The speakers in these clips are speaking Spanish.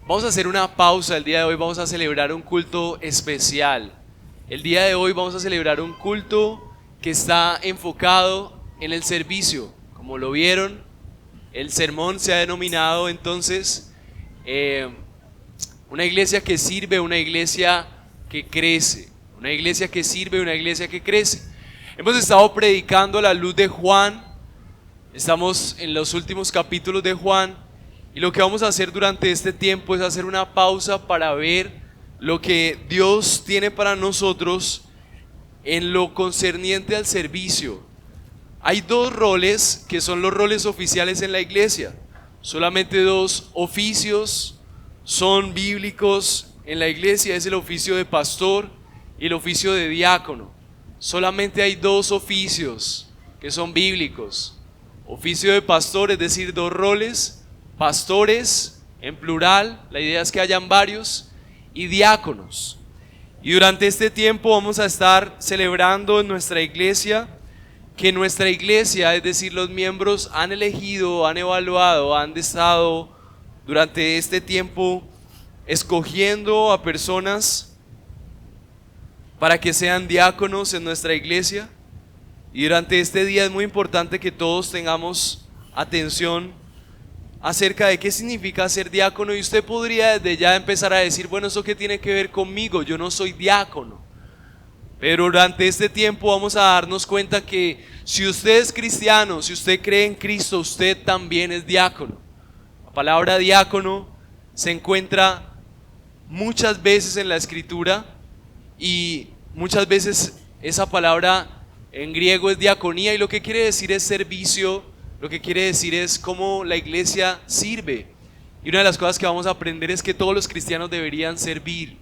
Vamos a hacer una pausa el día de hoy, vamos a celebrar un culto especial. El día de hoy vamos a celebrar un culto que está enfocado en el servicio. Como lo vieron, el sermón se ha denominado entonces una iglesia que sirve, una iglesia que crece. Una iglesia que sirve, una iglesia que crece. Hemos estado predicando a la luz de Juan, estamos en los últimos capítulos de Juan. Y lo que vamos a hacer durante este tiempo es hacer una pausa para ver lo que Dios tiene para nosotros en lo concerniente al servicio. Hay dos roles que son los roles oficiales en la iglesia. Solamente dos oficios son bíblicos en la iglesia, es el oficio de pastor y el oficio de diácono. Solamente hay dos oficios que son bíblicos. Oficio de pastor, es decir, dos roles. Pastores en plural, la idea es que hayan varios, y diáconos. Y durante este tiempo vamos a estar celebrando en nuestra iglesia que nuestra iglesia, es decir, los miembros han elegido, han evaluado, han estado durante este tiempo escogiendo a personas para que sean diáconos en nuestra iglesia. Y durante este día es muy importante que todos tengamos atención acerca de qué significa ser diácono. Y usted podría desde ya empezar a decir, bueno, ¿eso qué tiene que ver conmigo? Yo no soy diácono. Pero durante este tiempo vamos a darnos cuenta que si usted es cristiano, si usted cree en Cristo, usted también es diácono. La palabra diácono se encuentra muchas veces en la escritura y muchas veces esa palabra en griego es diaconía, y lo que quiere decir es servicio. Lo que quiere decir es cómo la iglesia sirve. Y una de las cosas que vamos a aprender es que todos los cristianos deberían servir.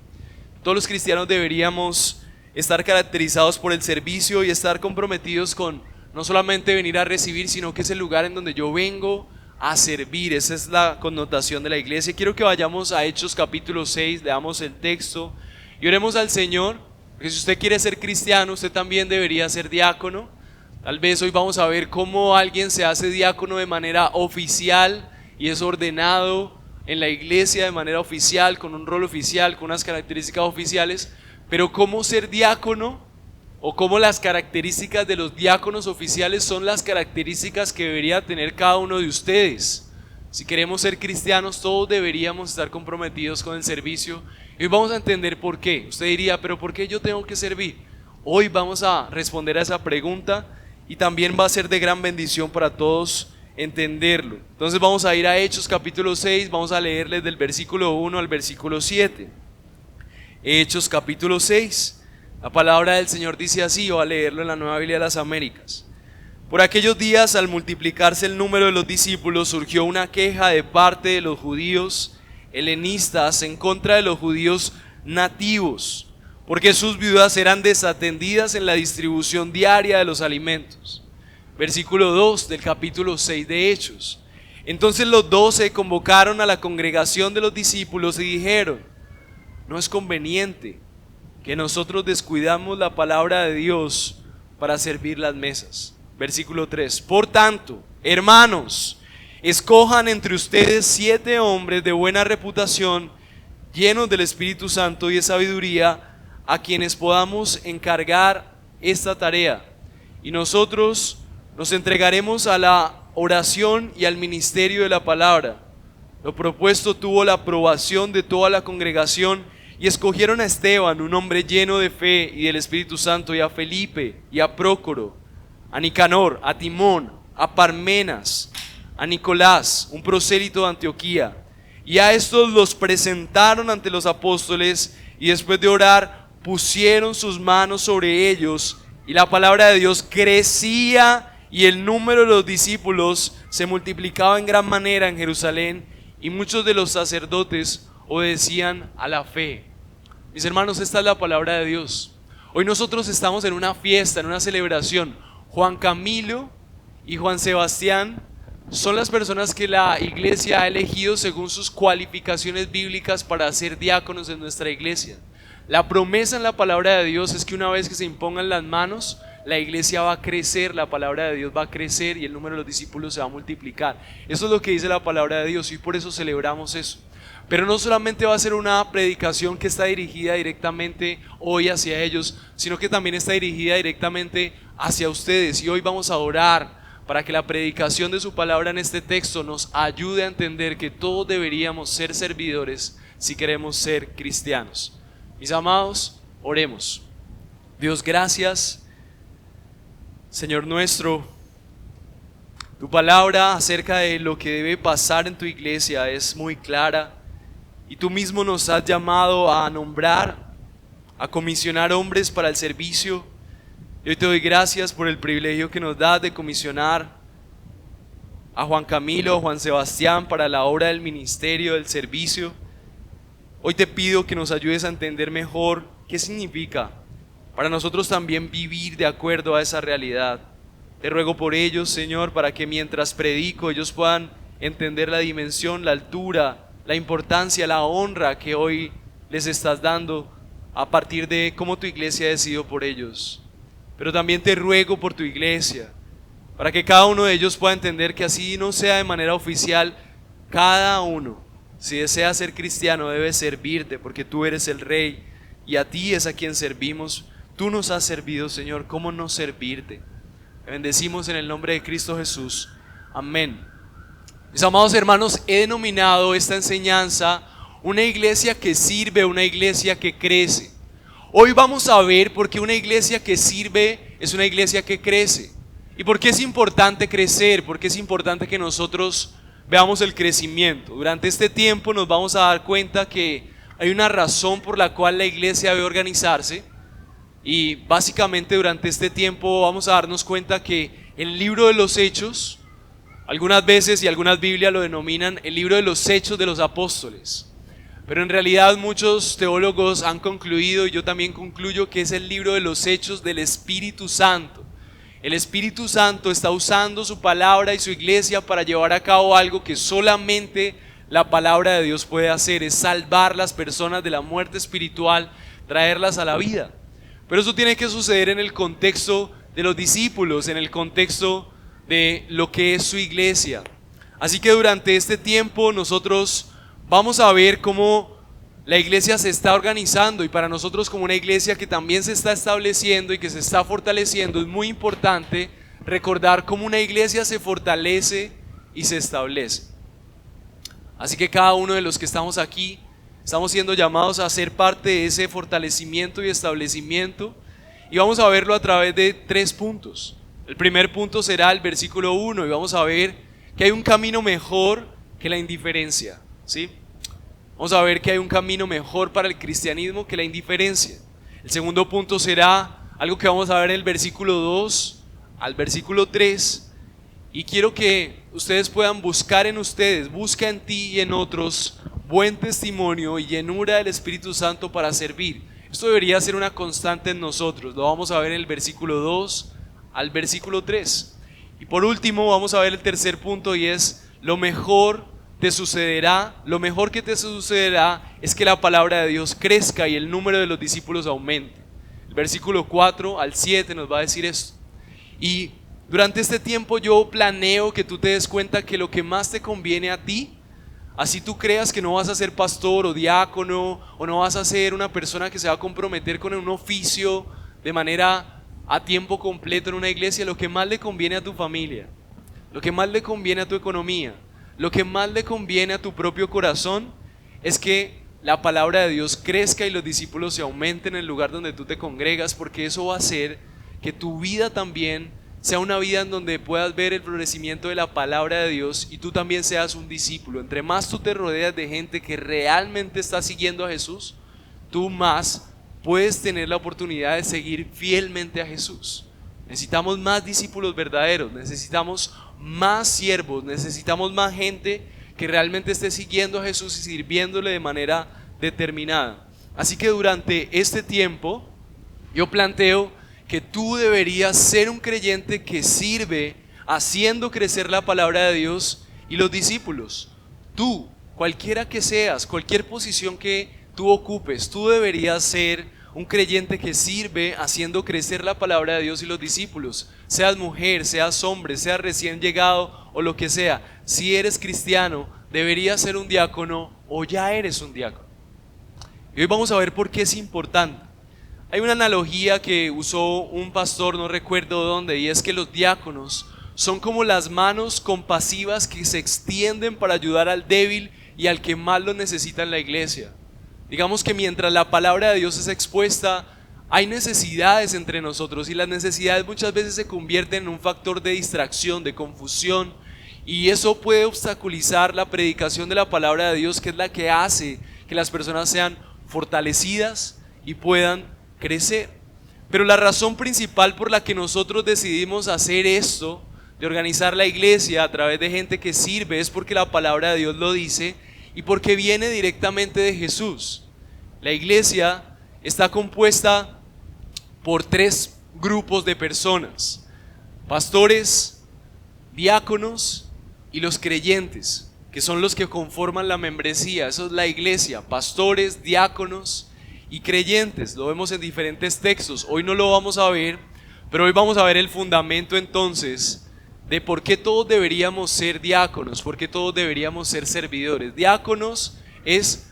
Todos los cristianos deberíamos estar caracterizados por el servicio y estar comprometidos con no solamente venir a recibir, sino que es el lugar en donde yo vengo a servir. Esa es la connotación de la iglesia. Quiero que vayamos a Hechos capítulo 6, leamos el texto y oremos al Señor, porque si usted quiere ser cristiano, usted también debería ser diácono. Tal vez hoy vamos a ver cómo alguien se hace diácono de manera oficial y es ordenado en la iglesia de manera oficial, con un rol oficial, con unas características oficiales, pero cómo ser diácono o cómo las características de los diáconos oficiales son las características que debería tener cada uno de ustedes. Si queremos ser cristianos, todos deberíamos estar comprometidos con el servicio. Y hoy vamos a entender por qué. Usted diría, pero ¿por qué yo tengo que servir? Hoy vamos a responder a esa pregunta. Y también va a ser de gran bendición para todos entenderlo. Entonces vamos a ir a Hechos capítulo 6, vamos a leerles del versículo 1 al versículo 7. Hechos capítulo 6, la palabra del Señor dice así, voy a leerlo en la Nueva Biblia de las Américas. Por aquellos días, al multiplicarse el número de los discípulos, surgió una queja de parte de los judíos helenistas en contra de los judíos nativos, porque sus viudas eran desatendidas en la distribución diaria de los alimentos. Versículo 2 del capítulo 6 de Hechos. Entonces los 12 convocaron a la congregación de los discípulos y dijeron, no es conveniente que nosotros descuidamos la palabra de Dios para servir las mesas. Versículo 3. Por tanto, hermanos, escojan entre ustedes 7 hombres de buena reputación, llenos del Espíritu Santo y de sabiduría, a quienes podamos encargar esta tarea, y nosotros nos entregaremos a la oración y al ministerio de la palabra. Lo propuesto tuvo la aprobación de toda la congregación, y escogieron a Esteban, un hombre lleno de fe y del Espíritu Santo, y a Felipe, y a Prócoro, a Nicanor, a Timón, a Parmenas, a Nicolás, un prosélito de Antioquía. Y a estos los presentaron ante los apóstoles, y después de orar, pusieron sus manos sobre ellos, y la palabra de Dios crecía, y el número de los discípulos se multiplicaba en gran manera en Jerusalén, y muchos de los sacerdotes obedecían a la fe. Mis hermanos, esta es la palabra de Dios. Hoy nosotros estamos en una fiesta, en una celebración. Juan Camilo y Juan Sebastián son las personas que la iglesia ha elegido según sus cualificaciones bíblicas para ser diáconos en nuestra iglesia. La promesa en la palabra de Dios es que una vez que se impongan las manos, la iglesia va a crecer, la palabra de Dios va a crecer y el número de los discípulos se va a multiplicar. Eso es lo que dice la palabra de Dios y por eso celebramos eso. Pero no solamente va a ser una predicación que está dirigida directamente hoy hacia ellos, sino que también está dirigida directamente hacia ustedes. Y hoy vamos a orar para que la predicación de su palabra en este texto nos ayude a entender que todos deberíamos ser servidores si queremos ser cristianos. Mis amados, oremos. Dios, gracias, Señor nuestro. Tu palabra acerca de lo que debe pasar en tu iglesia es muy clara. Y tú mismo nos has llamado a nombrar, a comisionar hombres para el servicio. Y hoy te doy gracias por el privilegio que nos das de comisionar a Juan Camilo, a Juan Sebastián para la obra del ministerio, del servicio. Hoy te pido que nos ayudes a entender mejor qué significa para nosotros también vivir de acuerdo a esa realidad. Te ruego por ellos, Señor, para que mientras predico ellos puedan entender la dimensión, la altura, la importancia, la honra que hoy les estás dando a partir de cómo tu iglesia ha decidido por ellos. Pero también te ruego por tu iglesia, para que cada uno de ellos pueda entender que así no sea de manera oficial, cada uno, si desea ser cristiano, debe servirte, porque tú eres el Rey y a ti es a quien servimos. Tú nos has servido, Señor, ¿cómo no servirte? Te bendecimos en el nombre de Cristo Jesús. Amén. Mis amados hermanos, he denominado esta enseñanza una iglesia que sirve, una iglesia que crece. Hoy vamos a ver por qué una iglesia que sirve es una iglesia que crece. Y por qué es importante crecer, por qué es importante que nosotros veamos el crecimiento. Durante este tiempo nos vamos a dar cuenta que hay una razón por la cual la iglesia debe organizarse. Y básicamente durante este tiempo vamos a darnos cuenta que el libro de los Hechos, algunas veces y algunas Biblias lo denominan el libro de los Hechos de los Apóstoles. Pero en realidad muchos teólogos han concluido, y yo también concluyo, que es el libro de los Hechos del Espíritu Santo. El Espíritu Santo está usando su palabra y su iglesia para llevar a cabo algo que solamente la palabra de Dios puede hacer, es salvar las personas de la muerte espiritual, traerlas a la vida. Pero eso tiene que suceder en el contexto de los discípulos, en el contexto de lo que es su iglesia. Así que durante este tiempo nosotros vamos a ver cómo la iglesia se está organizando, y para nosotros como una iglesia que también se está estableciendo y que se está fortaleciendo, es muy importante recordar cómo una iglesia se fortalece y se establece. Así que cada uno de los que estamos aquí estamos siendo llamados a ser parte de ese fortalecimiento y establecimiento, y vamos a verlo a través de 3 puntos. El primer punto será el versículo 1 y vamos a ver que hay un camino mejor que la indiferencia, ¿sí? Vamos a ver que hay un camino mejor para el cristianismo que la indiferencia. El segundo punto será algo que vamos a ver en el versículo 2 al versículo 3, y quiero que ustedes puedan buscar en ustedes, busca en ti y en otros buen testimonio y llenura del Espíritu Santo para servir. Esto debería ser una constante en nosotros. Lo vamos a ver en el versículo 2 al versículo 3. Y por último vamos a ver el tercer punto, y es: lo mejor te sucederá, lo mejor que te sucederá es que la palabra de Dios crezca y el número de los discípulos aumente. El versículo 4 al 7 nos va a decir esto. Y durante este tiempo yo planeo que tú te des cuenta que lo que más te conviene a ti, así tú creas que no vas a ser pastor o diácono, o no vas a ser una persona que se va a comprometer con un oficio de manera a tiempo completo en una iglesia, lo que más le conviene a tu familia, lo que más le conviene a tu economía, lo que más le conviene a tu propio corazón, es que la palabra de Dios crezca y los discípulos se aumenten en el lugar donde tú te congregas, porque eso va a hacer que tu vida también sea una vida en donde puedas ver el florecimiento de la palabra de Dios y tú también seas un discípulo. Entre más tú te rodeas de gente que realmente está siguiendo a Jesús, tú más puedes tener la oportunidad de seguir fielmente a Jesús. Necesitamos más discípulos verdaderos, necesitamos más siervos, necesitamos más gente que realmente esté siguiendo a Jesús y sirviéndole de manera determinada. Así que durante este tiempo yo planteo que tú deberías ser un creyente que sirve haciendo crecer la palabra de Dios y los discípulos. Tú, cualquiera que seas, cualquier posición que tú ocupes, tú deberías ser un creyente que sirve haciendo crecer la palabra de Dios y los discípulos. Seas mujer, seas hombre, seas recién llegado o lo que sea. Si eres cristiano, deberías ser un diácono o ya eres un diácono. Y hoy vamos a ver por qué es importante. Hay una analogía que usó un pastor, no recuerdo dónde, y es que los diáconos son como las manos compasivas que se extienden para ayudar al débil y al que más lo necesita en la iglesia. Digamos que mientras la palabra de Dios es expuesta, hay necesidades entre nosotros y las necesidades muchas veces se convierten en un factor de distracción, de confusión, y eso puede obstaculizar la predicación de la palabra de Dios, que es la que hace que las personas sean fortalecidas y puedan crecer. Pero la razón principal por la que nosotros decidimos hacer esto, de organizar la iglesia a través de gente que sirve, es porque la palabra de Dios lo dice y porque viene directamente de Jesús. La iglesia está compuesta por 3 grupos de personas: pastores, diáconos y los creyentes, que son los que conforman la membresía. Eso es la iglesia: pastores, diáconos y creyentes. Lo vemos en diferentes textos. Hoy no lo vamos a ver, pero hoy vamos a ver el fundamento entonces de por qué todos deberíamos ser diáconos, por qué todos deberíamos ser servidores. Diáconos es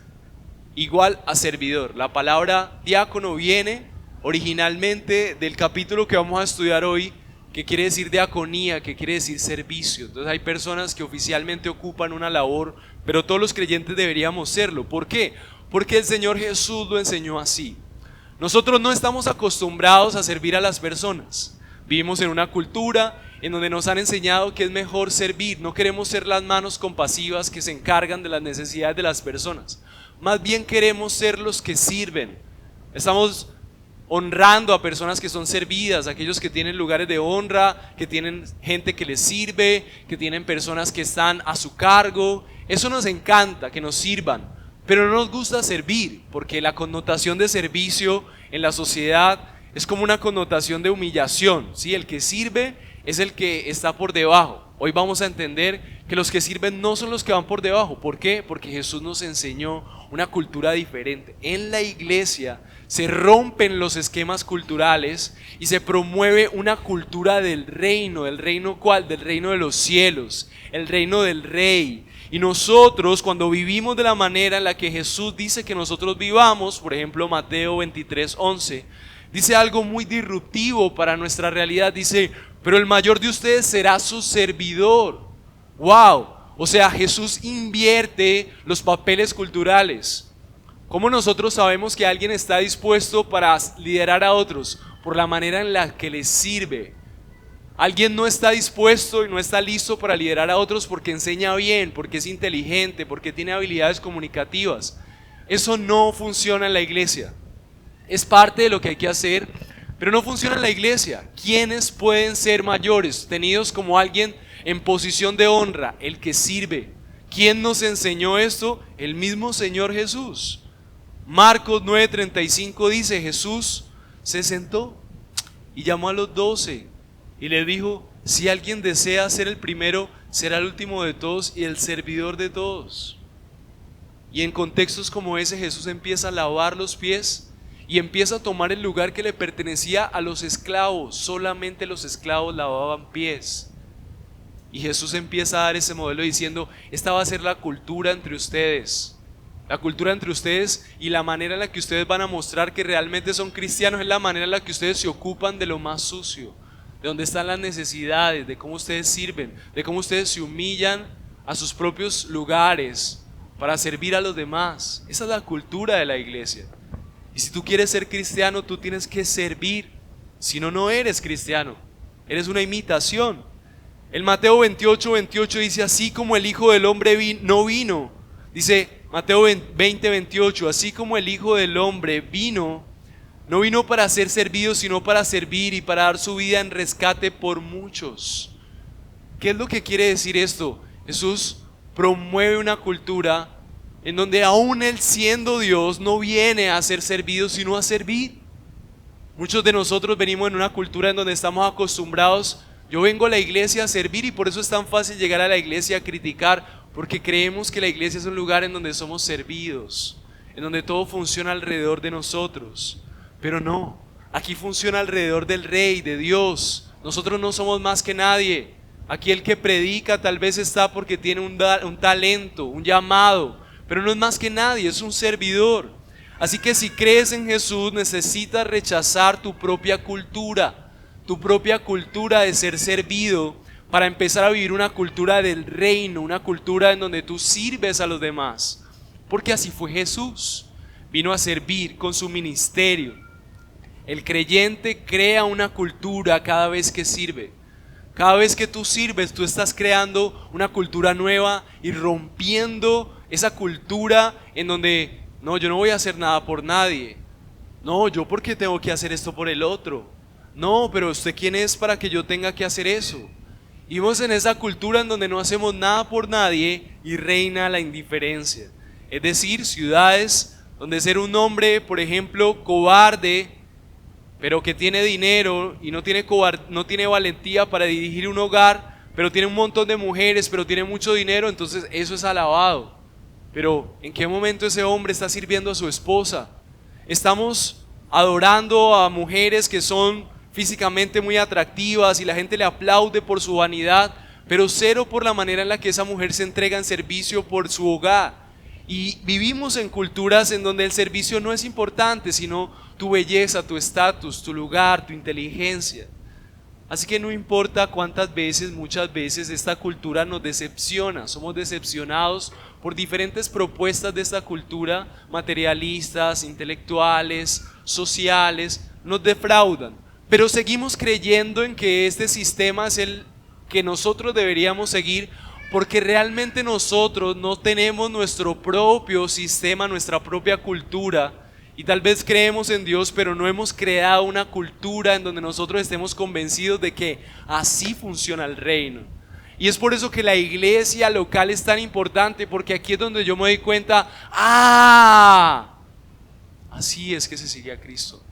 igual a servidor. La palabra diácono viene originalmente del capítulo que vamos a estudiar hoy, que quiere decir diaconía, que quiere decir servicio. Entonces hay personas que oficialmente ocupan una labor, pero todos los creyentes deberíamos serlo. ¿Por qué? Porque el Señor Jesús lo enseñó así. Nosotros no estamos acostumbrados a servir a las personas. Vivimos en una cultura en donde nos han enseñado que es mejor servir. No queremos ser las manos compasivas que se encargan de las necesidades de las personas. Más bien queremos ser los que sirven. Estamos honrando a personas que son servidas, aquellos que tienen lugares de honra, que tienen gente que les sirve, que tienen personas que están a su cargo. Eso nos encanta, que nos sirvan, pero no nos gusta servir, porque la connotación de servicio en la sociedad es como una connotación de humillación, ¿sí? El que sirve es el que está por debajo. Hoy vamos a entender que los que sirven no son los que van por debajo. ¿Por qué? Porque Jesús nos enseñó una cultura diferente. En la iglesia se rompen los esquemas culturales y se promueve una cultura del reino. ¿Del reino cuál? Del reino de los cielos, el reino del rey. Y nosotros, cuando vivimos de la manera en la que Jesús dice que nosotros vivamos, por ejemplo Mateo 23:11, dice algo muy disruptivo para nuestra realidad. Dice: pero el mayor de ustedes será su servidor. ¡Wow! O sea, Jesús invierte los papeles culturales. ¿Cómo nosotros sabemos que alguien está dispuesto para liderar a otros? Por la manera en la que les sirve. Alguien no está dispuesto y no está listo para liderar a otros porque enseña bien, porque es inteligente, porque tiene habilidades comunicativas. Eso no funciona en la iglesia. Es parte de lo que hay que hacer, pero no funciona en la iglesia. ¿Quiénes pueden ser mayores, tenidos como alguien en posición de honra? El que sirve. ¿Quién nos enseñó esto? El mismo Señor Jesús. Marcos 9:35 dice: Jesús se sentó y llamó a los 12 y le dijo: si alguien desea ser el primero, será el último de todos y el servidor de todos. Y en contextos como ese, Jesús empieza a lavar los pies y empieza a tomar el lugar que le pertenecía a los esclavos. Solamente los esclavos lavaban pies. Y Jesús empieza a dar ese modelo diciendo: esta va a ser la cultura entre ustedes. La cultura entre ustedes, y la manera en la que ustedes van a mostrar que realmente son cristianos es la manera en la que ustedes se ocupan de lo más sucio, de dónde están las necesidades, de cómo ustedes sirven, de cómo ustedes se humillan a sus propios lugares para servir a los demás. Esa es la cultura de la iglesia. Y si tú quieres ser cristiano, tú tienes que servir. Si no, no eres cristiano, eres una imitación. El Mateo 28:28 dice: así como el Hijo del Hombre no vino, dice Mateo 20:28, así como el Hijo del Hombre no vino para ser servido, sino para servir y para dar su vida en rescate por muchos. ¿Qué es lo que quiere decir esto? Jesús promueve una cultura en donde aún Él, siendo Dios, no viene a ser servido, sino a servir. Muchos de nosotros venimos en una cultura en donde estamos acostumbrados: yo vengo a la iglesia a servir, y por eso es tan fácil llegar a la iglesia a criticar, porque creemos que la iglesia es un lugar en donde somos servidos, en donde todo funciona alrededor de nosotros. Pero no, aquí funciona alrededor del Rey, de Dios. Nosotros no somos más que nadie. Aquí el que predica tal vez está porque tiene un talento, un llamado, pero no es más que nadie, es un servidor. Así que si crees en Jesús, necesitas rechazar tu propia cultura de ser servido, para empezar a vivir una cultura del reino, una cultura en donde tú sirves a los demás. Porque así fue Jesús, vino a servir con su ministerio. El creyente crea una cultura cada vez que sirve. Cada vez que tú sirves, tú estás creando una cultura nueva y rompiendo esa cultura en donde, no, yo no voy a hacer nada por nadie. No, yo ¿por qué tengo que hacer esto por el otro? No, pero ¿usted quién es para que yo tenga que hacer eso? Y vivimos en esa cultura en donde no hacemos nada por nadie y reina la indiferencia. Es decir, ciudades donde ser un hombre, por ejemplo, cobarde, pero que tiene dinero y no tiene valentía para dirigir un hogar, pero tiene un montón de mujeres, pero tiene mucho dinero, entonces eso es alabado. Pero ¿en qué momento ese hombre está sirviendo a su esposa? Estamos adorando a mujeres que son físicamente muy atractivas y la gente le aplaude por su vanidad, pero cero por la manera en la que esa mujer se entrega en servicio por su hogar. Y vivimos en culturas en donde el servicio no es importante, sino tu belleza, tu estatus, tu lugar, tu inteligencia. Así que no importa cuántas veces, muchas veces esta cultura nos decepciona, somos decepcionados por diferentes propuestas de esta cultura, materialistas, intelectuales, sociales, nos defraudan. Pero seguimos creyendo en que este sistema es el que nosotros deberíamos seguir, porque realmente nosotros no tenemos nuestro propio sistema, nuestra propia cultura. Y tal vez creemos en Dios, pero no hemos creado una cultura en donde nosotros estemos convencidos de que así funciona el reino. Y es por eso que la iglesia local es tan importante, porque aquí es donde yo me doy cuenta, así es que se sigue a Cristo,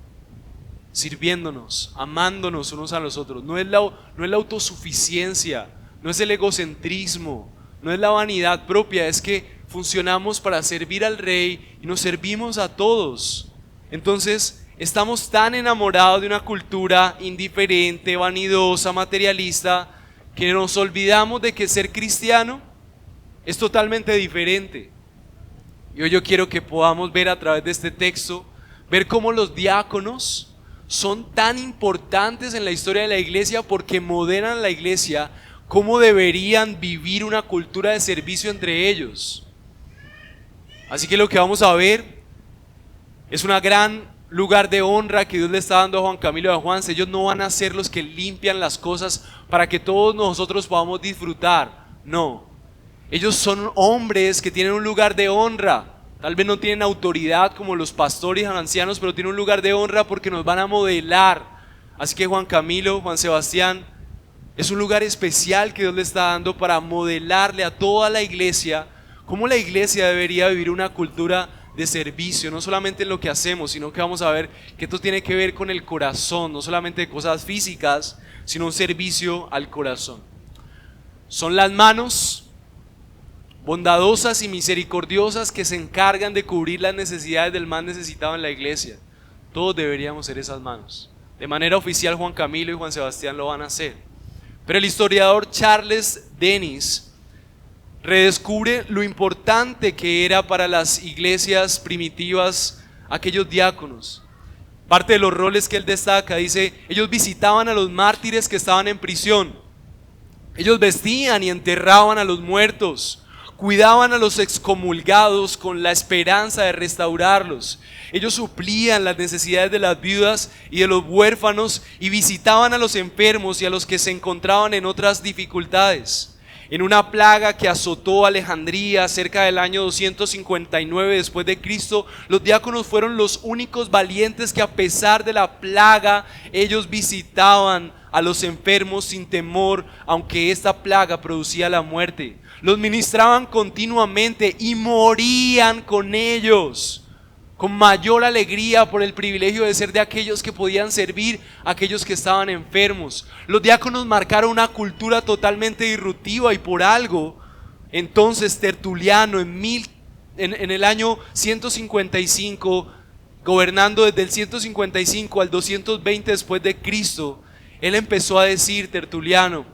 sirviéndonos, amándonos unos a los otros. No es la autosuficiencia, no es el egocentrismo, no es la vanidad propia, es que funcionamos para servir al Rey y nos servimos a todos. Entonces estamos tan enamorados de una cultura indiferente, vanidosa, materialista, que nos olvidamos de que ser cristiano es totalmente diferente. Y hoy yo quiero que podamos ver a través de este texto, ver cómo los diáconos son tan importantes en la historia de la iglesia, porque modelan la iglesia cómo deberían vivir una cultura de servicio entre ellos. Así que lo que vamos a ver es un gran lugar de honra que Dios le está dando a Juan Camilo y a Juan. Ellos no van a ser los que limpian las cosas para que todos nosotros podamos disfrutar. No, ellos son hombres que tienen un lugar de honra. Tal vez no tienen autoridad como los pastores y ancianos, pero tienen un lugar de honra porque nos van a modelar. Así que Juan Camilo, Juan Sebastián, es un lugar especial que Dios le está dando para modelarle a toda la iglesia cómo la iglesia debería vivir una cultura de servicio, no solamente en lo que hacemos, sino que vamos a ver que esto tiene que ver con el corazón, no solamente de cosas físicas, sino un servicio al corazón. Son las manos bondadosas y misericordiosas que se encargan de cubrir las necesidades del más necesitado en la iglesia. Todos deberíamos ser esas manos. De manera oficial Juan Camilo y Juan Sebastián lo van a hacer. Pero el historiador Charles Dennis redescubre lo importante que era para las iglesias primitivas aquellos diáconos. Parte de los roles que él destaca, dice, ellos visitaban a los mártires que estaban en prisión, ellos vestían y enterraban a los muertos, cuidaban a los excomulgados con la esperanza de restaurarlos. Ellos suplían las necesidades de las viudas y de los huérfanos y visitaban a los enfermos y a los que se encontraban en otras dificultades. En una plaga que azotó Alejandría cerca del año 259 después de Cristo, los diáconos fueron los únicos valientes que, a pesar de la plaga, ellos visitaban a los enfermos sin temor, aunque esta plaga producía la muerte. Los ministraban continuamente y morían con ellos, con mayor alegría por el privilegio de ser de aquellos que podían servir a aquellos que estaban enfermos. Los diáconos marcaron una cultura totalmente disruptiva, y por algo, entonces Tertuliano en el año 155 gobernando desde el 155 al 220 después de Cristo, él empezó a decir, Tertuliano,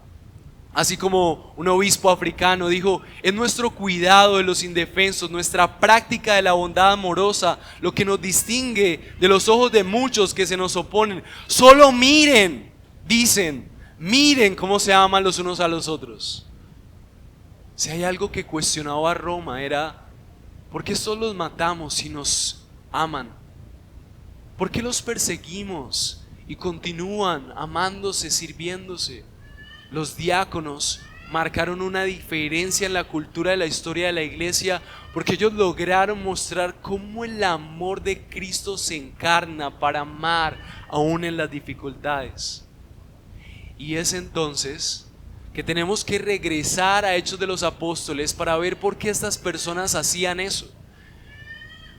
así como un obispo africano, dijo: es nuestro cuidado de los indefensos, nuestra práctica de la bondad amorosa, lo que nos distingue de los ojos de muchos que se nos oponen. Solo miren, dicen, miren cómo se aman los unos a los otros. Si hay algo que cuestionaba a Roma era: ¿por qué solo los matamos si nos aman? ¿Por qué los perseguimos y continúan amándose, sirviéndose? Los diáconos marcaron una diferencia en la cultura de la historia de la iglesia porque ellos lograron mostrar cómo el amor de Cristo se encarna para amar aún en las dificultades. Y es entonces que tenemos que regresar a Hechos de los Apóstoles para ver por qué estas personas hacían eso.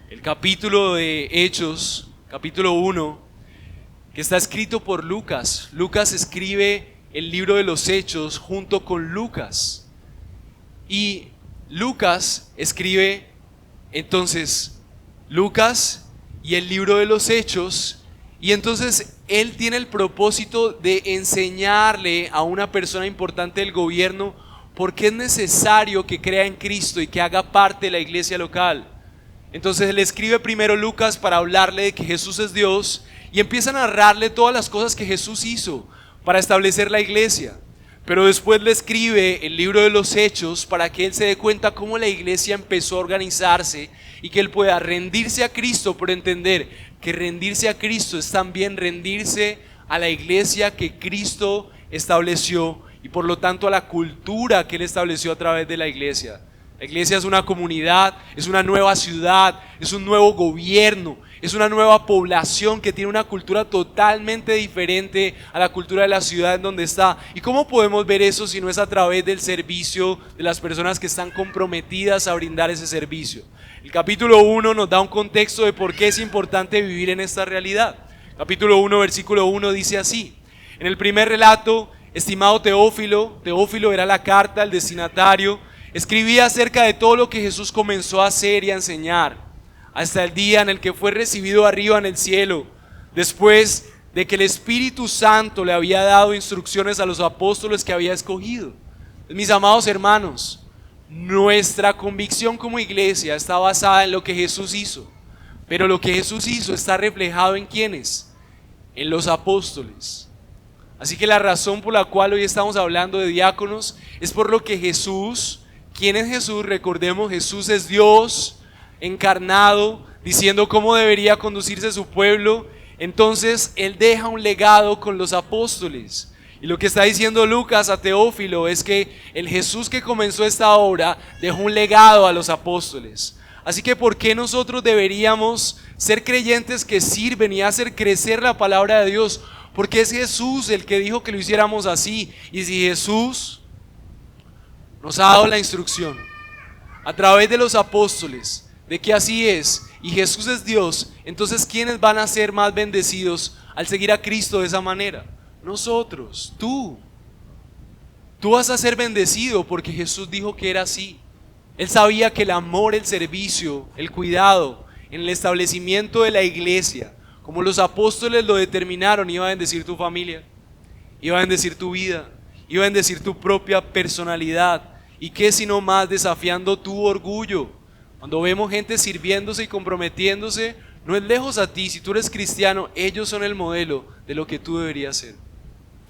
El capítulo de Hechos, capítulo 1, que está escrito por Lucas. Lucas escribe el libro de los Hechos junto con Lucas. Y Lucas escribe entonces Lucas y el libro de los Hechos. Y entonces él tiene el propósito de enseñarle a una persona importante del gobierno por qué es necesario que crea en Cristo y que haga parte de la iglesia local. Entonces él escribe primero Lucas para hablarle de que Jesús es Dios y empieza a narrarle todas las cosas que Jesús hizo para establecer la iglesia. Pero después le escribe el libro de los Hechos para que él se dé cuenta cómo la iglesia empezó a organizarse y que él pueda rendirse a Cristo, por entender que rendirse a Cristo es también rendirse a la iglesia que Cristo estableció y por lo tanto a la cultura que él estableció a través de la iglesia. La iglesia es una comunidad, es una nueva ciudad, es un nuevo gobierno, es una nueva población que tiene una cultura totalmente diferente a la cultura de la ciudad en donde está. ¿Y cómo podemos ver eso si no es a través del servicio de las personas que están comprometidas a brindar ese servicio? El capítulo 1 nos da un contexto de por qué es importante vivir en esta realidad. Capítulo 1, versículo 1 dice así: en el primer relato, estimado Teófilo, Teófilo era la carta, el destinatario, escribía acerca de todo lo que Jesús comenzó a hacer y a enseñar, hasta el día en el que fue recibido arriba en el cielo, después de que el Espíritu Santo le había dado instrucciones a los apóstoles que había escogido. Mis amados hermanos, nuestra convicción como iglesia está basada en lo que Jesús hizo, pero lo que Jesús hizo está reflejado en ¿quiénes? En los apóstoles. Así que la razón por la cual hoy estamos hablando de diáconos es por lo que Jesús, ¿quién es Jesús? Recordemos, Jesús es Dios encarnado, diciendo cómo debería conducirse su pueblo. Entonces Él deja un legado con los apóstoles. Y lo que está diciendo Lucas a Teófilo es que el Jesús que comenzó esta obra dejó un legado a los apóstoles. Así que ¿por qué nosotros deberíamos ser creyentes que sirven y hacer crecer la palabra de Dios? Porque es Jesús el que dijo que lo hiciéramos así. Y si Jesús nos ha dado la instrucción a través de los apóstoles de que así es, y Jesús es Dios, entonces ¿quiénes van a ser más bendecidos al seguir a Cristo de esa manera? Nosotros, tú vas a ser bendecido porque Jesús dijo que era así. Él sabía que el amor, el servicio, el cuidado en el establecimiento de la iglesia, como los apóstoles lo determinaron, iba a bendecir tu familia, iba a bendecir tu vida, iba a bendecir tu propia personalidad. ¿Y qué sino más desafiando tu orgullo? Cuando vemos gente sirviéndose y comprometiéndose, no es lejos a ti. Si tú eres cristiano, ellos son el modelo de lo que tú deberías ser.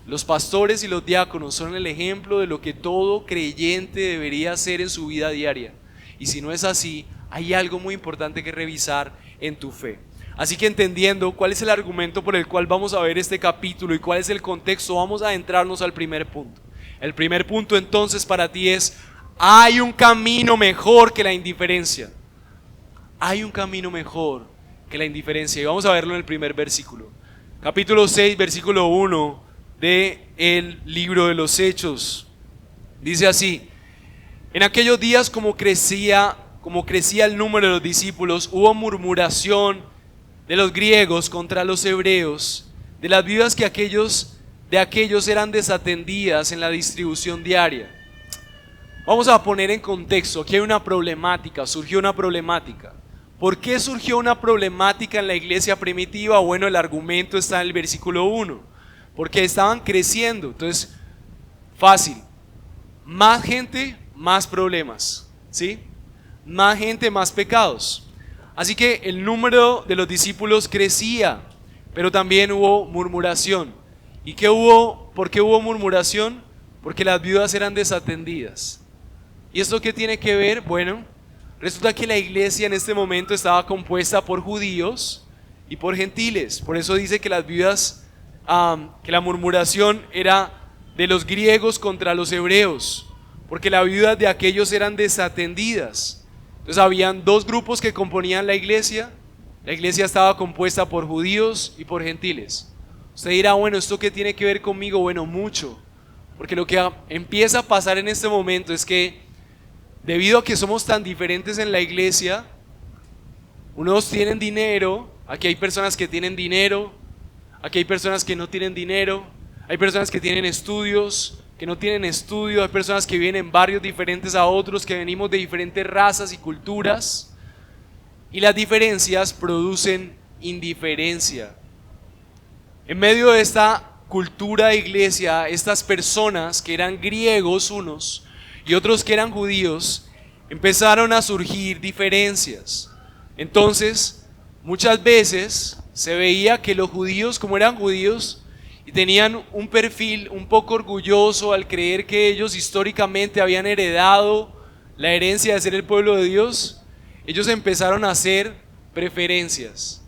Los pastores y los diáconos son el ejemplo de lo que todo creyente debería hacer en su vida diaria. Y si no es así, hay algo muy importante que revisar en tu fe. Así que entendiendo cuál es el argumento por el cual vamos a ver este capítulo y cuál es el contexto, vamos a adentrarnos al primer punto. El primer punto entonces para ti es: hay un camino mejor que la indiferencia. Hay un camino mejor que la indiferencia. Y vamos a verlo en el primer versículo. Capítulo 6, versículo 1 del libro de los Hechos. Dice así: en aquellos días, como crecía el número de los discípulos, hubo murmuración de los griegos contra los hebreos, de las viudas que de aquellos eran desatendidas en la distribución diaria. Vamos a poner en contexto, aquí hay una problemática, surgió una problemática. ¿Por qué surgió una problemática en la iglesia primitiva? Bueno, el argumento está en el versículo 1. Porque estaban creciendo. Entonces, fácil. Más gente, más problemas. ¿Sí? Más gente, más pecados. Así que el número de los discípulos crecía, pero también hubo murmuración. ¿Y qué hubo? ¿Por qué hubo murmuración? Porque las viudas eran desatendidas. ¿Y esto qué tiene que ver? Bueno, resulta que la iglesia en este momento estaba compuesta por judíos y por gentiles. Por eso dice que las viudas, que la murmuración era de los griegos contra los hebreos, porque las viudas de aquellos eran desatendidas. Entonces habían dos grupos que componían la iglesia. La iglesia estaba compuesta por judíos y por gentiles. Usted dirá, bueno, ¿esto qué tiene que ver conmigo? Bueno, mucho. Porque lo que empieza a pasar en este momento es que debido a que somos tan diferentes en la iglesia, unos tienen dinero, aquí hay personas que tienen dinero, aquí hay personas que no tienen dinero, hay personas que tienen estudios, que no tienen estudio, hay personas que viven en barrios diferentes a otros, que venimos de diferentes razas y culturas, y las diferencias producen indiferencia. En medio de esta cultura de iglesia, estas personas que eran griegos unos y otros que eran judíos, empezaron a surgir diferencias. Entonces, muchas veces se veía que los judíos, como eran judíos, y tenían un perfil un poco orgulloso al creer que ellos históricamente habían heredado la herencia de ser el pueblo de Dios, ellos empezaron a hacer preferencias.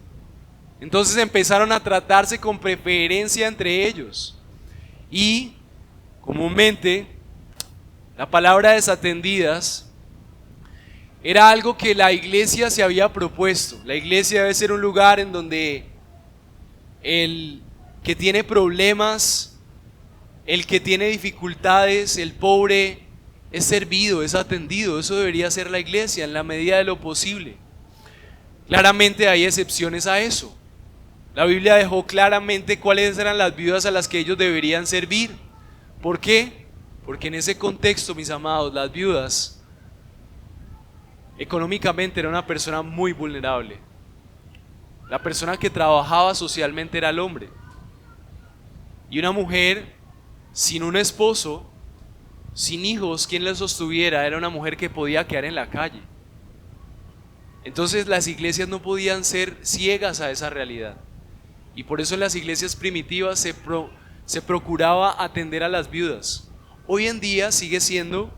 Entonces empezaron a tratarse con preferencia entre ellos. Y comúnmente la palabra desatendidas era algo que la iglesia se había propuesto. La iglesia debe ser un lugar en donde el que tiene problemas, el que tiene dificultades, el pobre es servido, es atendido. Eso debería ser la iglesia en la medida de lo posible. Claramente hay excepciones a eso. La Biblia dejó claramente cuáles eran las viudas a las que ellos deberían servir. ¿Por qué? Porque en ese contexto, mis amados, las viudas económicamente era una persona muy vulnerable. La persona que trabajaba socialmente era el hombre. Y una mujer sin un esposo, sin hijos, quien la sostuviera, era una mujer que podía quedar en la calle. Entonces las iglesias no podían ser ciegas a esa realidad. Y por eso en las iglesias primitivas se procuraba atender a las viudas. Hoy en día sigue siendo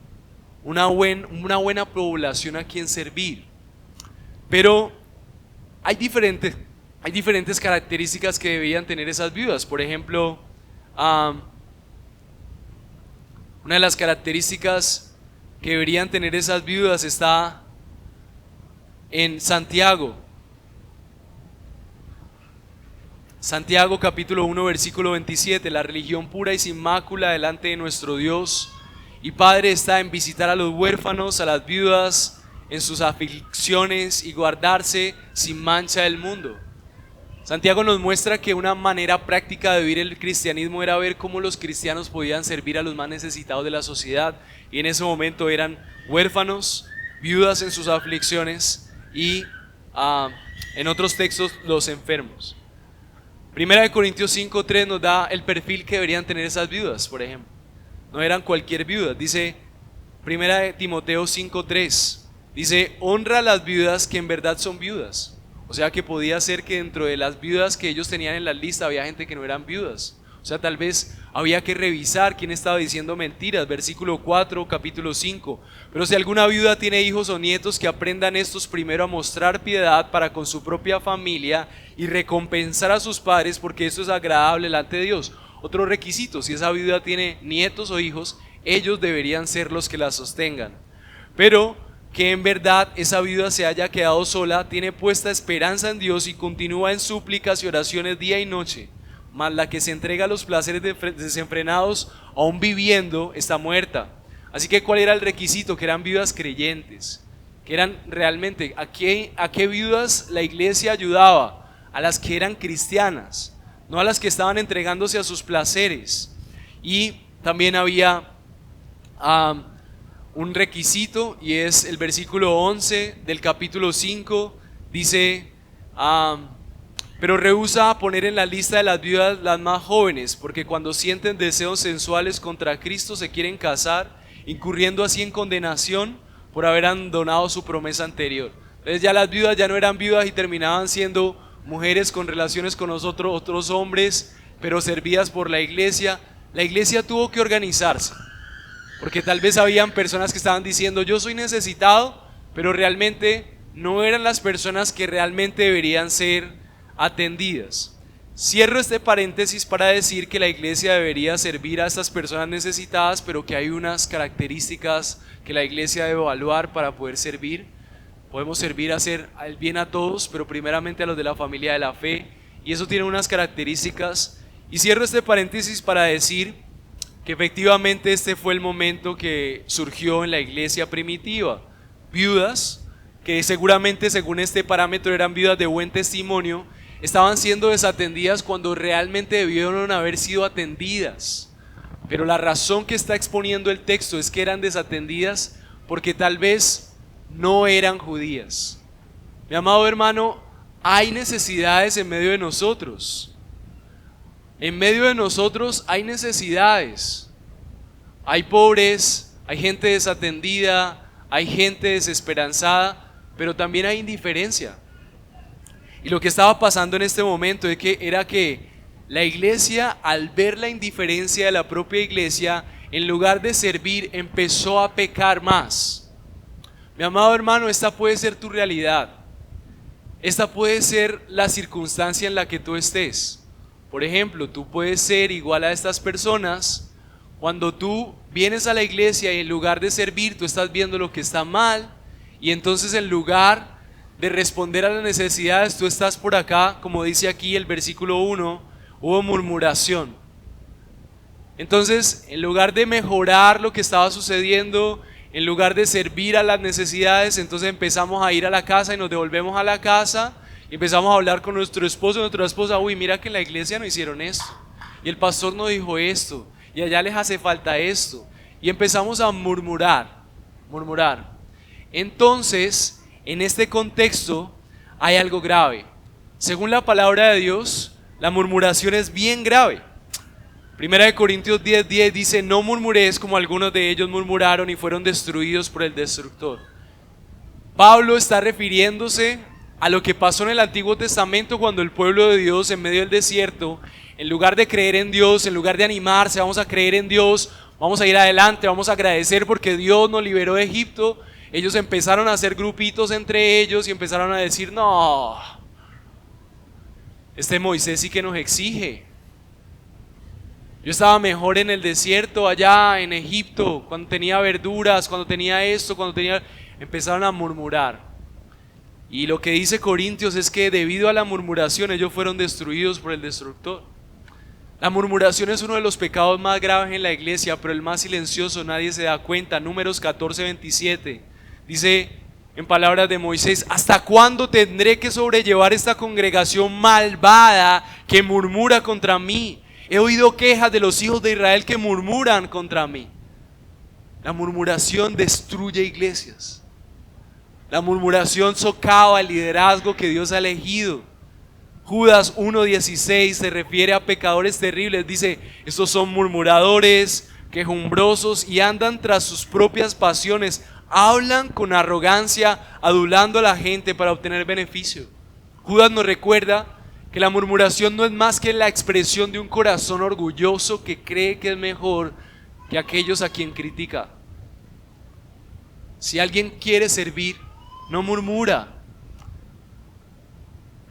una buena población a quien servir. Pero hay diferentes características que debían tener esas viudas. Por ejemplo, una de las características que deberían tener esas viudas está en Santiago. Santiago capítulo 1 versículo 27, la religión pura y sin mácula delante de nuestro Dios y Padre está en visitar a los huérfanos, a las viudas en sus aflicciones y guardarse sin mancha del mundo. Santiago nos muestra que una manera práctica de vivir el cristianismo era ver cómo los cristianos podían servir a los más necesitados de la sociedad, y en ese momento eran huérfanos, viudas en sus aflicciones y en otros textos los enfermos. Primera de Corintios 5:3 nos da el perfil que deberían tener esas viudas, por ejemplo. No eran cualquier viuda, dice Primera de Timoteo 5:3, dice honra a las viudas que en verdad son viudas. O sea que podía ser que dentro de las viudas que ellos tenían en la lista había gente que no eran viudas. O sea, tal vez había que revisar quién estaba diciendo mentiras. Versículo 4, capítulo 5. Pero si alguna viuda tiene hijos o nietos, que aprendan estos primero a mostrar piedad para con su propia familia y recompensar a sus padres, porque esto es agradable delante de Dios. Otro requisito, si esa viuda tiene nietos o hijos, ellos deberían ser los que la sostengan. Pero que en verdad esa viuda se haya quedado sola, tiene puesta esperanza en Dios y continúa en súplicas y oraciones día y noche. Mas la que se entrega a los placeres desenfrenados, aún viviendo, está muerta. Así que ¿cuál era el requisito? Que eran viudas creyentes, que eran realmente, ¿a qué viudas la iglesia ayudaba? A las que eran cristianas, no a las que estaban entregándose a sus placeres. Y también había un requisito, y es el versículo 11 del capítulo 5, dice, pero rehúsa poner en la lista de las viudas las más jóvenes, porque cuando sienten deseos sensuales contra Cristo se quieren casar, incurriendo así en condenación por haber abandonado su promesa anterior. Entonces ya las viudas ya no eran viudas y terminaban siendo mujeres con relaciones con nosotros, otros hombres, pero servidas por la iglesia. La iglesia tuvo que organizarse, porque tal vez habían personas que estaban diciendo yo soy necesitado, pero realmente no eran las personas que realmente deberían ser atendidas. Cierro este paréntesis para decir que la iglesia debería servir a estas personas necesitadas, pero que hay unas características que la iglesia debe evaluar para poder servir. Podemos servir a hacer el bien a todos, pero primeramente a los de la familia de la fe, y eso tiene unas características. Y cierro este paréntesis para decir que efectivamente este fue el momento que surgió en la iglesia primitiva. Viudas, que seguramente según este parámetro eran viudas de buen testimonio, estaban siendo desatendidas cuando realmente debieron haber sido atendidas. Pero la razón que está exponiendo el texto es que eran desatendidas porque tal vez no eran judías. Mi amado hermano, hay necesidades en medio de nosotros. En medio de nosotros hay necesidades. Hay pobres, hay gente desatendida, hay gente desesperanzada, pero también hay indiferencia. Y lo que estaba pasando en este momento era que la iglesia, al ver la indiferencia de la propia iglesia, en lugar de servir, empezó a pecar más. Mi amado hermano, esta puede ser tu realidad. Esta puede ser la circunstancia en la que tú estés. Por ejemplo, tú puedes ser igual a estas personas cuando tú vienes a la iglesia y en lugar de servir, tú estás viendo lo que está mal, y entonces en lugar de responder a las necesidades, tú estás por acá, como dice aquí el versículo 1, hubo murmuración. Entonces, en lugar de mejorar lo que estaba sucediendo, en lugar de servir a las necesidades, entonces empezamos a ir a la casa y nos devolvemos a la casa y empezamos a hablar con nuestro esposo y nuestra esposa. Uy, mira que en la iglesia no hicieron esto, y el pastor nos dijo esto, y allá les hace falta esto, y empezamos a murmurar. Entonces, en este contexto hay algo grave. Según la palabra de Dios, la murmuración es bien grave. Primera de Corintios 10:10 dice: no murmuréis como algunos de ellos murmuraron y fueron destruidos por el destructor. Pablo está refiriéndose a lo que pasó en el Antiguo Testamento cuando el pueblo de Dios en medio del desierto, en lugar de creer en Dios, en lugar de animarse, vamos a creer en Dios, vamos a ir adelante, vamos a agradecer porque Dios nos liberó de Egipto, ellos empezaron a hacer grupitos entre ellos y empezaron a decir: no, este Moisés sí que nos exige. Yo estaba mejor en el desierto allá en Egipto, cuando tenía verduras, cuando tenía esto, cuando tenía... Empezaron a murmurar. Y lo que dice Corintios es que debido a la murmuración ellos fueron destruidos por el destructor. La murmuración es uno de los pecados más graves en la iglesia, pero el más silencioso, nadie se da cuenta. Números 14:27 dice en palabras de Moisés: ¿hasta cuándo tendré que sobrellevar esta congregación malvada que murmura contra mí? He oído quejas de los hijos de Israel que murmuran contra mí. La murmuración destruye iglesias. La murmuración socava el liderazgo que Dios ha elegido. Judas 1:16 se refiere a pecadores terribles. Dice: estos son murmuradores, quejumbrosos y andan tras sus propias pasiones. Hablan con arrogancia, adulando a la gente para obtener beneficio. Judas nos recuerda que la murmuración no es más que la expresión de un corazón orgulloso que cree que es mejor que aquellos a quien critica. Si alguien quiere servir, no murmura.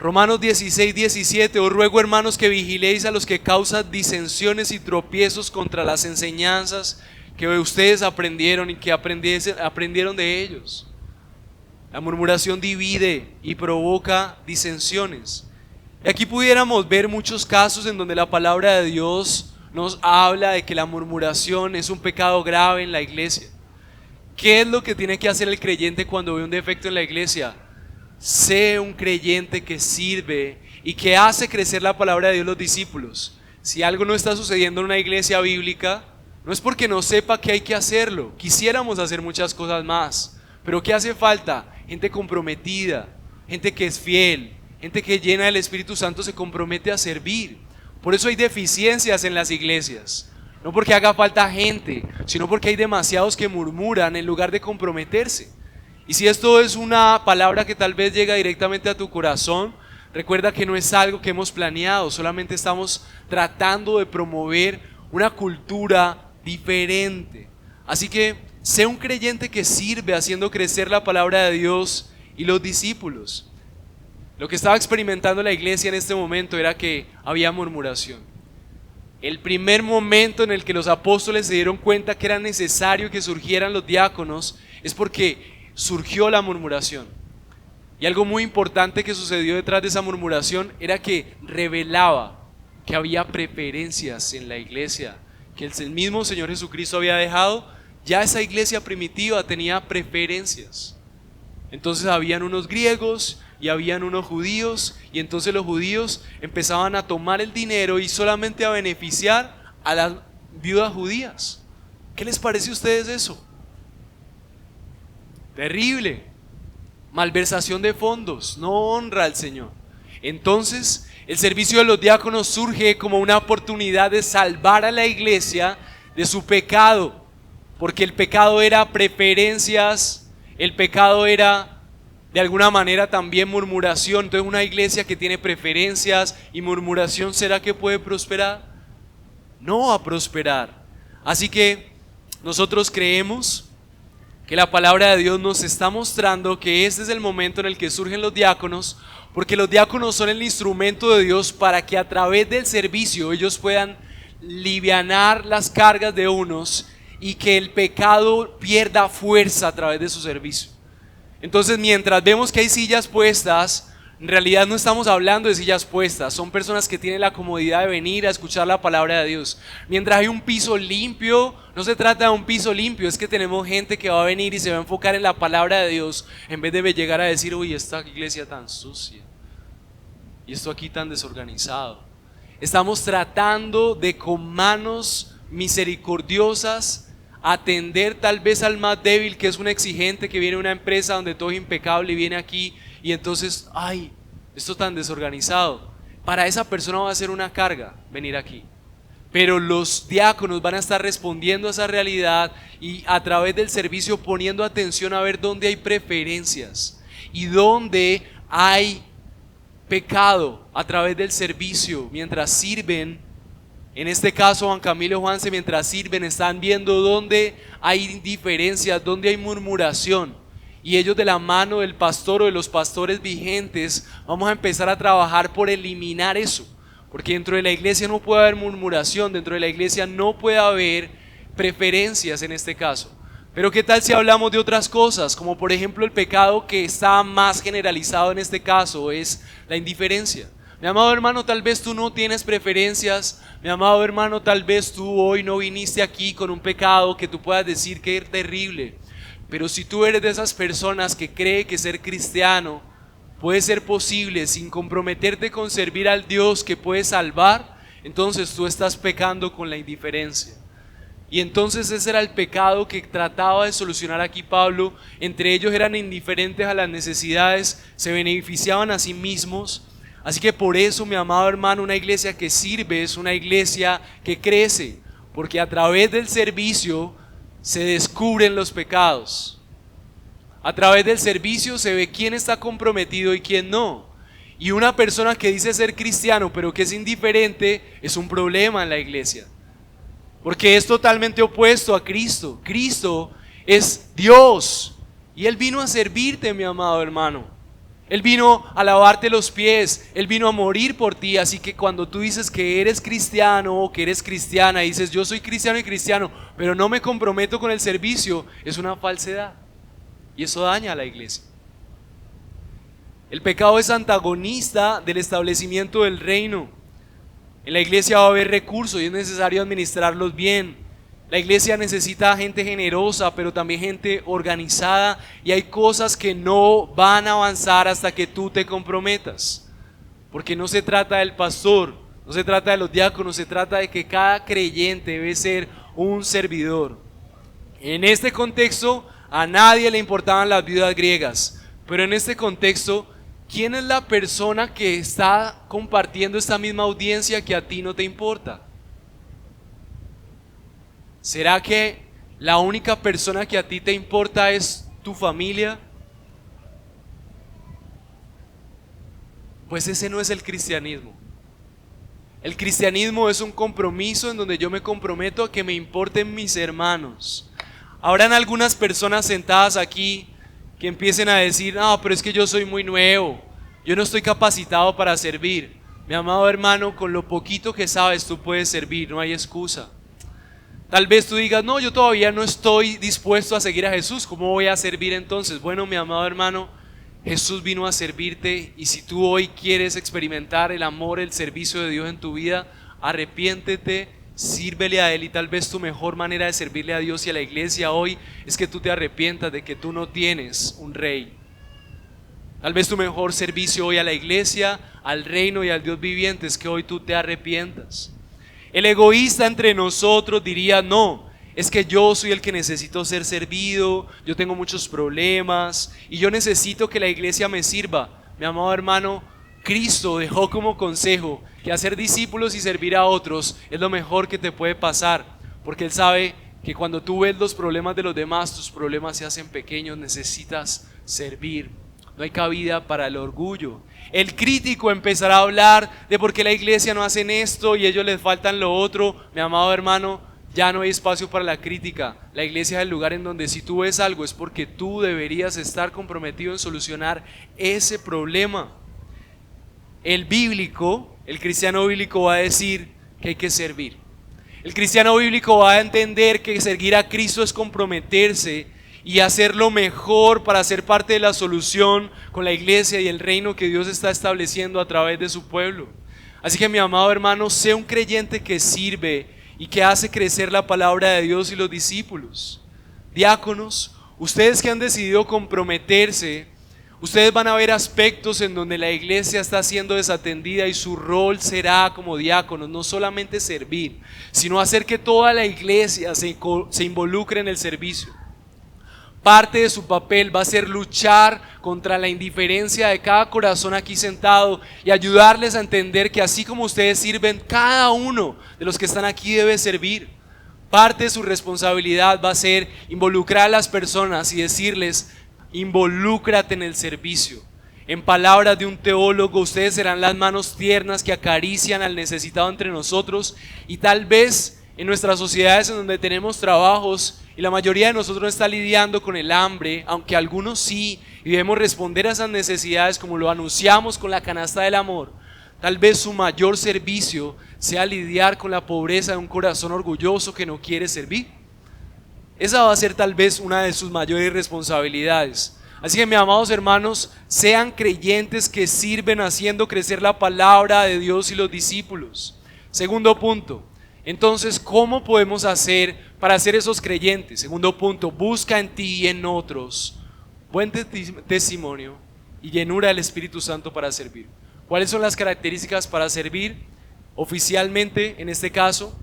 Romanos 16:17: os ruego, hermanos, que vigiléis a los que causan disensiones y tropiezos contra las enseñanzas que ustedes aprendieron y que aprendieron de ellos. La murmuración divide y provoca disensiones. Y aquí pudiéramos ver muchos casos en donde la palabra de Dios nos habla de que la murmuración es un pecado grave en la iglesia. ¿Qué es lo que tiene que hacer el creyente cuando ve un defecto en la iglesia? Sé un creyente que sirve y que hace crecer la palabra de Dios a los discípulos. Si algo no está sucediendo en una iglesia bíblica, no es porque no sepa que hay que hacerlo. Quisiéramos hacer muchas cosas más, pero ¿qué hace falta? Gente comprometida, gente que es fiel, gente que llena del Espíritu Santo se compromete a servir. Por eso hay deficiencias en las iglesias. No porque haga falta gente, sino porque hay demasiados que murmuran en lugar de comprometerse. Y si esto es una palabra que tal vez llega directamente a tu corazón, recuerda que no es algo que hemos planeado, solamente estamos tratando de promover una cultura diferente. Así que sé un creyente que sirve haciendo crecer la palabra de Dios y los discípulos. Lo que estaba experimentando la iglesia en este momento era que había murmuración. El primer momento en el que los apóstoles se dieron cuenta que era necesario que surgieran los diáconos es porque surgió la murmuración. Y algo muy importante que sucedió detrás de esa murmuración era que revelaba que había preferencias en la iglesia, que el mismo Señor Jesucristo había dejado. Ya esa iglesia primitiva tenía preferencias. Entonces habían unos griegos y habían unos judíos, y entonces los judíos empezaban a tomar el dinero y solamente a beneficiar a las viudas judías. ¿Qué les parece a ustedes eso? Terrible. Malversación de fondos, no honra al Señor. Entonces el servicio de los diáconos surge como una oportunidad de salvar a la iglesia de su pecado, porque el pecado era preferencias, el pecado era de alguna manera también murmuración. Entonces una iglesia que tiene preferencias y murmuración, ¿será que puede prosperar? No va a prosperar. Así que nosotros creemos que la palabra de Dios nos está mostrando que este es el momento en el que surgen los diáconos, porque los diáconos son el instrumento de Dios para que a través del servicio ellos puedan livianar las cargas de unos y que el pecado pierda fuerza a través de su servicio. Entonces, mientras vemos que hay sillas puestas, en realidad no estamos hablando de sillas puestas, son personas que tienen la comodidad de venir a escuchar la palabra de Dios. Mientras hay un piso limpio, no se trata de un piso limpio, es que tenemos gente que va a venir y se va a enfocar en la palabra de Dios, en vez de llegar a decir, uy, esta iglesia tan sucia, y esto aquí tan desorganizado. Estamos tratando de con manos misericordiosas atender tal vez al más débil, que es un exigente que viene a una empresa donde todo es impecable y viene aquí y entonces, ay, esto tan desorganizado. Para esa persona va a ser una carga venir aquí. Pero los diáconos van a estar respondiendo a esa realidad y a través del servicio poniendo atención a ver dónde hay preferencias y dónde hay pecado a través del servicio. Mientras sirven, en este caso Juan Camilo y Juanse, mientras sirven, están viendo dónde hay diferencias, dónde hay murmuración. Y ellos, de la mano del pastor o de los pastores vigentes, vamos a empezar a trabajar por eliminar eso. Porque dentro de la iglesia no puede haber murmuración, dentro de la iglesia no puede haber preferencias en este caso. Pero ¿qué tal si hablamos de otras cosas? Como por ejemplo el pecado que está más generalizado en este caso es la indiferencia. Mi amado hermano, tal vez tú no tienes preferencias. Mi amado hermano, tal vez tú hoy no viniste aquí con un pecado que tú puedas decir que es terrible. Pero si tú eres de esas personas que cree que ser cristiano puede ser posible sin comprometerte con servir al Dios que puede salvar, entonces tú estás pecando con la indiferencia. Y entonces ese era el pecado que trataba de solucionar aquí Pablo. Entre ellos eran indiferentes a las necesidades, se beneficiaban a sí mismos. Así que por eso, mi amado hermano, una iglesia que sirve es una iglesia que crece, porque a través del servicio se descubren los pecados. A través del servicio se ve quién está comprometido y quién no. Y una persona que dice ser cristiano pero que es indiferente es un problema en la iglesia, porque es totalmente opuesto a Cristo. Cristo es Dios y Él vino a servirte, mi amado hermano. Él vino a lavarte los pies, Él vino a morir por ti. Así que cuando tú dices que eres cristiano o que eres cristiana, y dices yo soy cristiano y cristiano, pero no me comprometo con el servicio, es una falsedad. Y eso daña a la iglesia. El pecado es antagonista del establecimiento del reino. En la iglesia va a haber recursos y es necesario administrarlos bien. La iglesia necesita gente generosa, pero también gente organizada, y hay cosas que no van a avanzar hasta que tú te comprometas. Porque no se trata del pastor, no se trata de los diáconos, se trata de que cada creyente debe ser un servidor. En este contexto a nadie le importaban las viudas griegas, pero en este contexto ¿quién es la persona que está compartiendo esta misma audiencia que a ti no te importa? ¿Será que la única persona que a ti te importa es tu familia? Pues ese no es el cristianismo. El cristianismo es un compromiso en donde yo me comprometo a que me importen mis hermanos. Habrán algunas personas sentadas aquí que empiecen a decir: no, pero es que yo soy muy nuevo, yo no estoy capacitado para servir. Mi amado hermano, con lo poquito que sabes tú puedes servir, no hay excusa. Tal vez tú digas: no, yo todavía no estoy dispuesto a seguir a Jesús, ¿cómo voy a servir entonces? Bueno, mi amado hermano, Jesús vino a servirte, y si tú hoy quieres experimentar el amor, el servicio de Dios en tu vida, arrepiéntete, sírvele a Él. Y tal vez tu mejor manera de servirle a Dios y a la iglesia hoy es que tú te arrepientas de que tú no tienes un rey. Tal vez tu mejor servicio hoy a la iglesia, al reino y al Dios viviente es que hoy tú te arrepientas. El egoísta entre nosotros diría: no, es que yo soy el que necesito ser servido, yo tengo muchos problemas y yo necesito que la iglesia me sirva. Mi amado hermano, Cristo dejó como consejo que hacer discípulos y servir a otros es lo mejor que te puede pasar, porque Él sabe que cuando tú ves los problemas de los demás, tus problemas se hacen pequeños. Necesitas servir. No hay cabida para el orgullo. El crítico empezará a hablar de por qué la iglesia no hacen esto y a ellos les faltan lo otro. Mi amado hermano, ya no hay espacio para la crítica. La iglesia es el lugar en donde si tú ves algo es porque tú deberías estar comprometido en solucionar ese problema. El cristiano bíblico va a decir que hay que servir. El cristiano bíblico va a entender que seguir a Cristo es comprometerse y hacer lo mejor para ser parte de la solución con la iglesia y el reino que Dios está estableciendo a través de su pueblo. Así que, mi amado hermano, sé un creyente que sirve y que hace crecer la palabra de Dios y los discípulos. Diáconos, ustedes que han decidido comprometerse, ustedes van a ver aspectos en donde la iglesia está siendo desatendida y su rol será como diáconos, no solamente servir, sino hacer que toda la iglesia se involucre en el servicio. Parte de su papel va a ser luchar contra la indiferencia de cada corazón aquí sentado y ayudarles a entender que así como ustedes sirven, cada uno de los que están aquí debe servir. Parte de su responsabilidad va a ser involucrar a las personas y decirles: involúcrate en el servicio. En palabras de un teólogo, ustedes serán las manos tiernas que acarician al necesitado entre nosotros. Y tal vez en nuestras sociedades en donde tenemos trabajos y la mayoría de nosotros no está lidiando con el hambre, aunque algunos sí, y debemos responder a esas necesidades como lo anunciamos con la canasta del amor, tal vez su mayor servicio sea lidiar con la pobreza de un corazón orgulloso que no quiere servir. Esa va a ser tal vez una de sus mayores responsabilidades. Así que, mis amados hermanos, sean creyentes que sirven haciendo crecer la palabra de Dios y los discípulos. Segundo punto, entonces, ¿cómo podemos hacer para ser esos creyentes? Segundo punto, busca en ti y en otros buen testimonio y llenura del Espíritu Santo para servir. ¿Cuáles son las características para servir? Oficialmente, en este caso,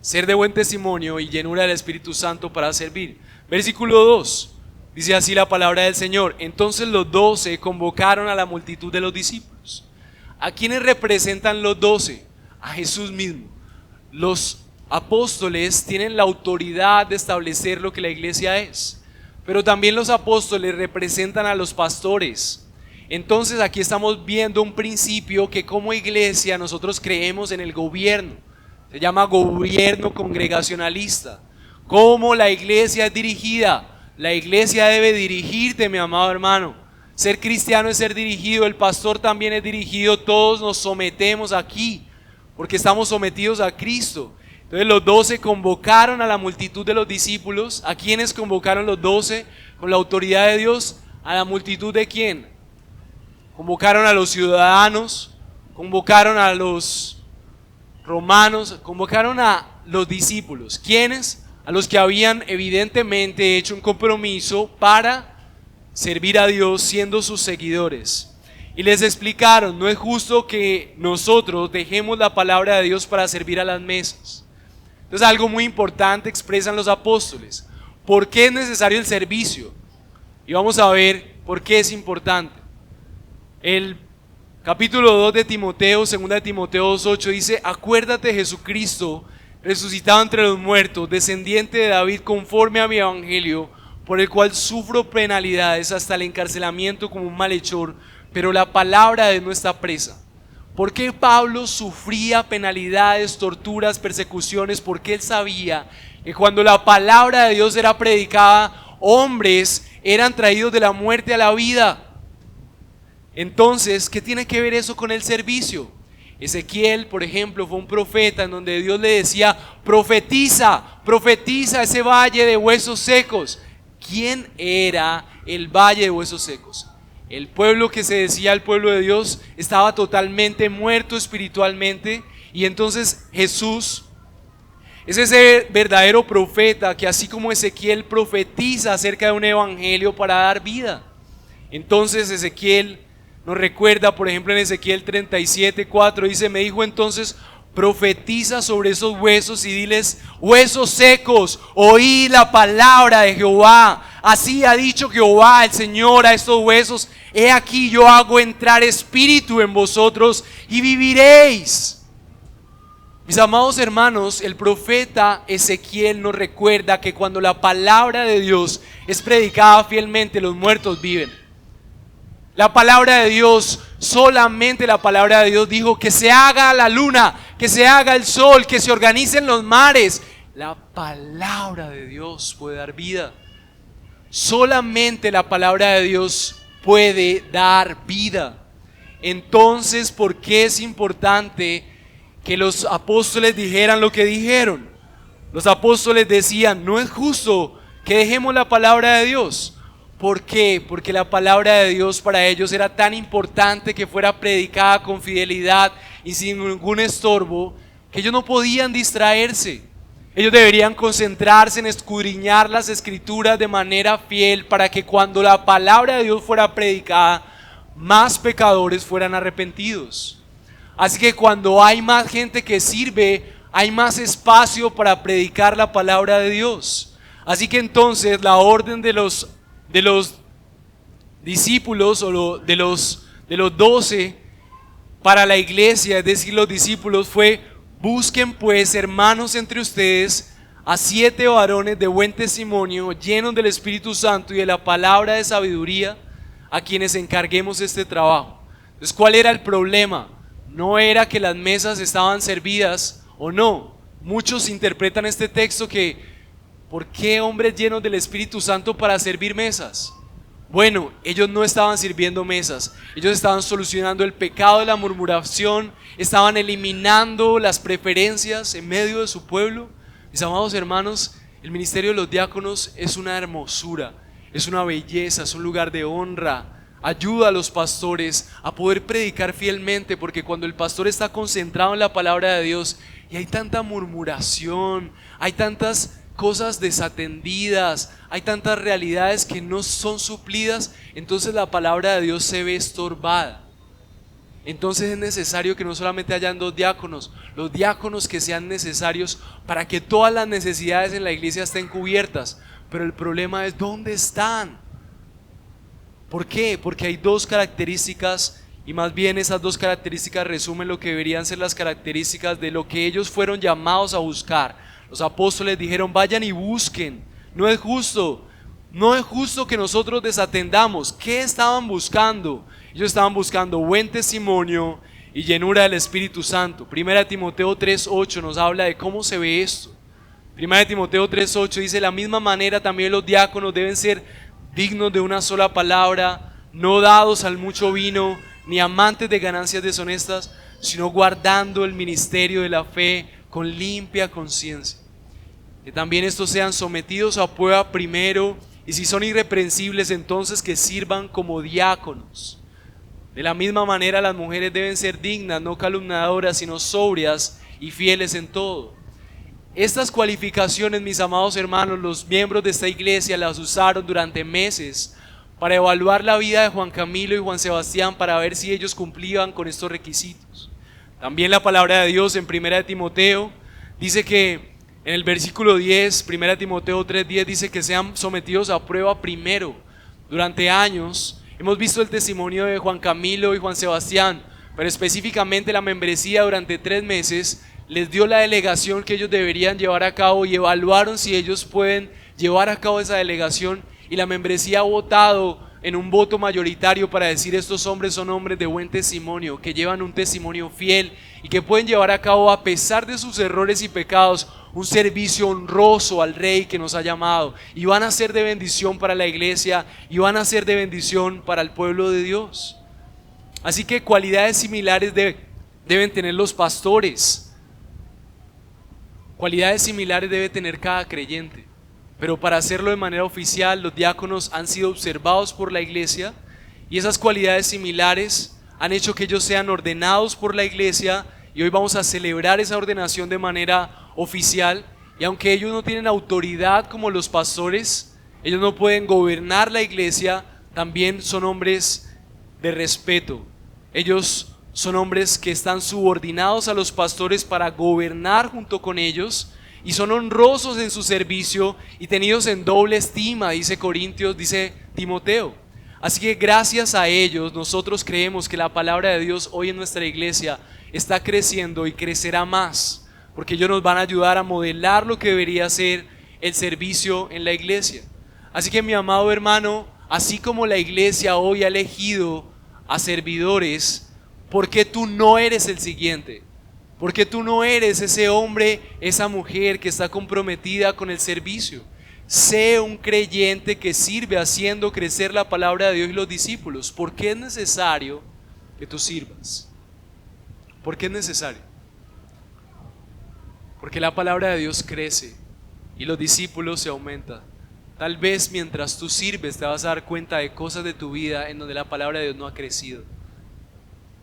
ser de buen testimonio y llenura del Espíritu Santo para servir. Versículo 2, dice así la palabra del Señor: entonces los 12 convocaron a la multitud de los discípulos. ¿A quiénes representan los 12? A Jesús mismo. Los apóstoles tienen la autoridad de establecer lo que la iglesia es, pero también los apóstoles representan a los pastores. Entonces aquí estamos viendo un principio que como iglesia nosotros creemos en el gobierno. Se llama gobierno congregacionalista. ¿Cómo la iglesia es dirigida? La iglesia debe dirigirte, mi amado hermano. Ser cristiano es ser dirigido, el pastor también es dirigido, todos nos sometemos aquí porque estamos sometidos a Cristo. Entonces los 12 convocaron a la multitud de los discípulos. ¿A quiénes convocaron los 12 con la autoridad de Dios? ¿A la multitud de quién? Convocaron a los ciudadanos, convocaron a los romanos, convocaron a los discípulos. ¿Quiénes? A los que habían evidentemente hecho un compromiso para servir a Dios siendo sus seguidores. Y les explicaron: no es justo que nosotros dejemos la palabra de Dios para servir a las mesas. Entonces, algo muy importante expresan los apóstoles: ¿por qué es necesario el servicio? Y vamos a ver por qué es importante. El capítulo 2 de Timoteo, 2 de Timoteo 2:8 dice: acuérdate de Jesucristo, resucitado entre los muertos, descendiente de David, conforme a mi evangelio, por el cual sufro penalidades hasta el encarcelamiento como un malhechor, pero la palabra de Dios no está presa. ¿Por qué Pablo sufría penalidades, torturas, persecuciones? Porque él sabía que cuando la palabra de Dios era predicada, hombres eran traídos de la muerte a la vida. Entonces, ¿qué tiene que ver eso con el servicio? Ezequiel, por ejemplo, fue un profeta en donde Dios le decía: profetiza, profetiza ese valle de huesos secos. ¿Quién era el valle de huesos secos? El pueblo que se decía el pueblo de Dios estaba totalmente muerto espiritualmente, y entonces Jesús es ese verdadero profeta que, así como Ezequiel, profetiza acerca de un evangelio para dar vida. Entonces Ezequiel nos recuerda, por ejemplo, en Ezequiel 37:4 dice: me dijo entonces, profetiza sobre esos huesos y diles: huesos secos, oí la palabra de Jehová. Así ha dicho Jehová el Señor a estos huesos: he aquí yo hago entrar espíritu en vosotros y viviréis. Mis amados hermanos, el profeta Ezequiel nos recuerda que cuando la palabra de Dios es predicada fielmente, los muertos viven. La palabra de Dios, solamente la palabra de Dios dijo que se haga la luna, que se haga el sol, que se organicen los mares. La palabra de Dios puede dar vida. Solamente la palabra de Dios puede dar vida. Entonces, ¿por qué es importante que los apóstoles dijeran lo que dijeron? Los apóstoles decían: no es justo que dejemos la palabra de Dios. ¿Por qué? Porque la palabra de Dios para ellos era tan importante que fuera predicada con fidelidad y sin ningún estorbo, que ellos no podían distraerse. Ellos deberían concentrarse en escudriñar las escrituras de manera fiel, para que cuando la palabra de Dios fuera predicada, más pecadores fueran arrepentidos. Así que cuando hay más gente que sirve, hay más espacio para predicar la palabra de Dios. Así que entonces la orden de los discípulos, o de los 12 para la iglesia, es decir, los discípulos, fue: busquen pues, hermanos, entre ustedes a 7 varones de buen testimonio, llenos del Espíritu Santo y de la palabra de sabiduría, a quienes encarguemos este trabajo. Entonces, ¿cuál era el problema? No era que las mesas estaban servidas o no. Muchos interpretan este texto que: ¿por qué hombres llenos del Espíritu Santo para servir mesas? Bueno, ellos no estaban sirviendo mesas, ellos estaban solucionando el pecado de la murmuración, estaban eliminando las preferencias en medio de su pueblo. Mis amados hermanos, el ministerio de los diáconos es una hermosura, es una belleza, es un lugar de honra. Ayuda a los pastores a poder predicar fielmente, porque cuando el pastor está concentrado en la palabra de Dios y hay tanta murmuración, hay tantas cosas desatendidas, hay tantas realidades que no son suplidas, entonces la palabra de Dios se ve estorbada. Entonces es necesario que no solamente hayan 2 diáconos, los diáconos que sean necesarios para que todas las necesidades en la iglesia estén cubiertas. Pero el problema es: ¿dónde están? ¿Por qué? Porque hay 2 características, y más bien esas 2 características resumen lo que deberían ser las características de lo que ellos fueron llamados a buscar. Los apóstoles dijeron: vayan y busquen. No es justo que nosotros desatendamos. ¿Qué estaban buscando? Ellos estaban buscando buen testimonio y llenura del Espíritu Santo. 1 Timoteo 3:8 nos habla de cómo se ve esto. 1 Timoteo 3:8 dice: de la misma manera también los diáconos deben ser dignos de una sola palabra, no dados al mucho vino, ni amantes de ganancias deshonestas, sino guardando el ministerio de la fe con limpia conciencia. Que también estos sean sometidos a prueba primero, y si son irreprensibles, entonces que sirvan como diáconos. De la misma manera las mujeres deben ser dignas, no calumniadoras, sino sobrias y fieles en todo. Estas cualificaciones, mis amados hermanos, los miembros de esta iglesia las usaron durante meses para evaluar la vida de Juan Camilo y Juan Sebastián, para ver si ellos cumplían con estos requisitos. También la palabra de Dios en 1 Timoteo dice que en el versículo 10, 1 Timoteo 3:10 dice que sean sometidos a prueba primero durante años. Hemos visto el testimonio de Juan Camilo y Juan Sebastián, pero específicamente la membresía durante 3 meses les dio la delegación que ellos deberían llevar a cabo y evaluaron si ellos pueden llevar a cabo esa delegación, y la membresía ha votado en un voto mayoritario para decir: estos hombres son hombres de buen testimonio, que llevan un testimonio fiel y que pueden llevar a cabo, a pesar de sus errores y pecados, un servicio honroso al Rey que nos ha llamado, y van a ser de bendición para la iglesia y van a ser de bendición para el pueblo de Dios. Así que cualidades similares deben tener los pastores, cualidades similares debe tener cada creyente. Pero para hacerlo de manera oficial, los diáconos han sido observados por la iglesia, y esas cualidades similares han hecho que ellos sean ordenados por la iglesia, y hoy vamos a celebrar esa ordenación de manera oficial. Y aunque ellos no tienen autoridad como los pastores, ellos no pueden gobernar la iglesia, también son hombres de respeto. Ellos son hombres que están subordinados a los pastores para gobernar junto con ellos, y son honrosos en su servicio y tenidos en doble estima, dice Corintios, dice Timoteo. Así que gracias a ellos nosotros creemos que la palabra de Dios hoy en nuestra iglesia está creciendo y crecerá más, porque ellos nos van a ayudar a modelar lo que debería ser el servicio en la iglesia. Así que, mi amado hermano, así como la iglesia hoy ha elegido a servidores, ¿por qué tú no eres el siguiente? Porque tú no eres ese hombre, esa mujer que está comprometida con el servicio. Sé un creyente que sirve haciendo crecer la palabra de Dios y los discípulos. ¿Por qué es necesario que tú sirvas? ¿Por qué es necesario? Porque la palabra de Dios crece y los discípulos se aumentan. Tal vez mientras tú sirves te vas a dar cuenta de cosas de tu vida en donde la palabra de Dios no ha crecido.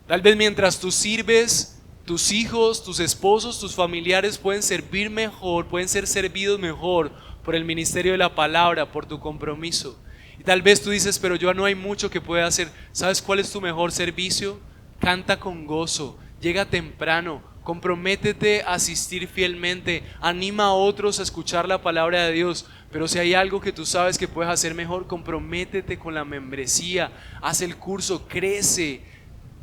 Tal vez mientras tú sirves, tus hijos, tus esposos, tus familiares pueden servir mejor, pueden ser servidos mejor por el ministerio de la palabra, por tu compromiso. Y tal vez tú dices: pero yo no hay mucho que pueda hacer. ¿Sabes cuál es tu mejor servicio? Canta con gozo, llega temprano, comprométete a asistir fielmente, anima a otros a escuchar la palabra de Dios. Pero si hay algo que tú sabes que puedes hacer mejor, comprométete con la membresía, haz el curso, crece,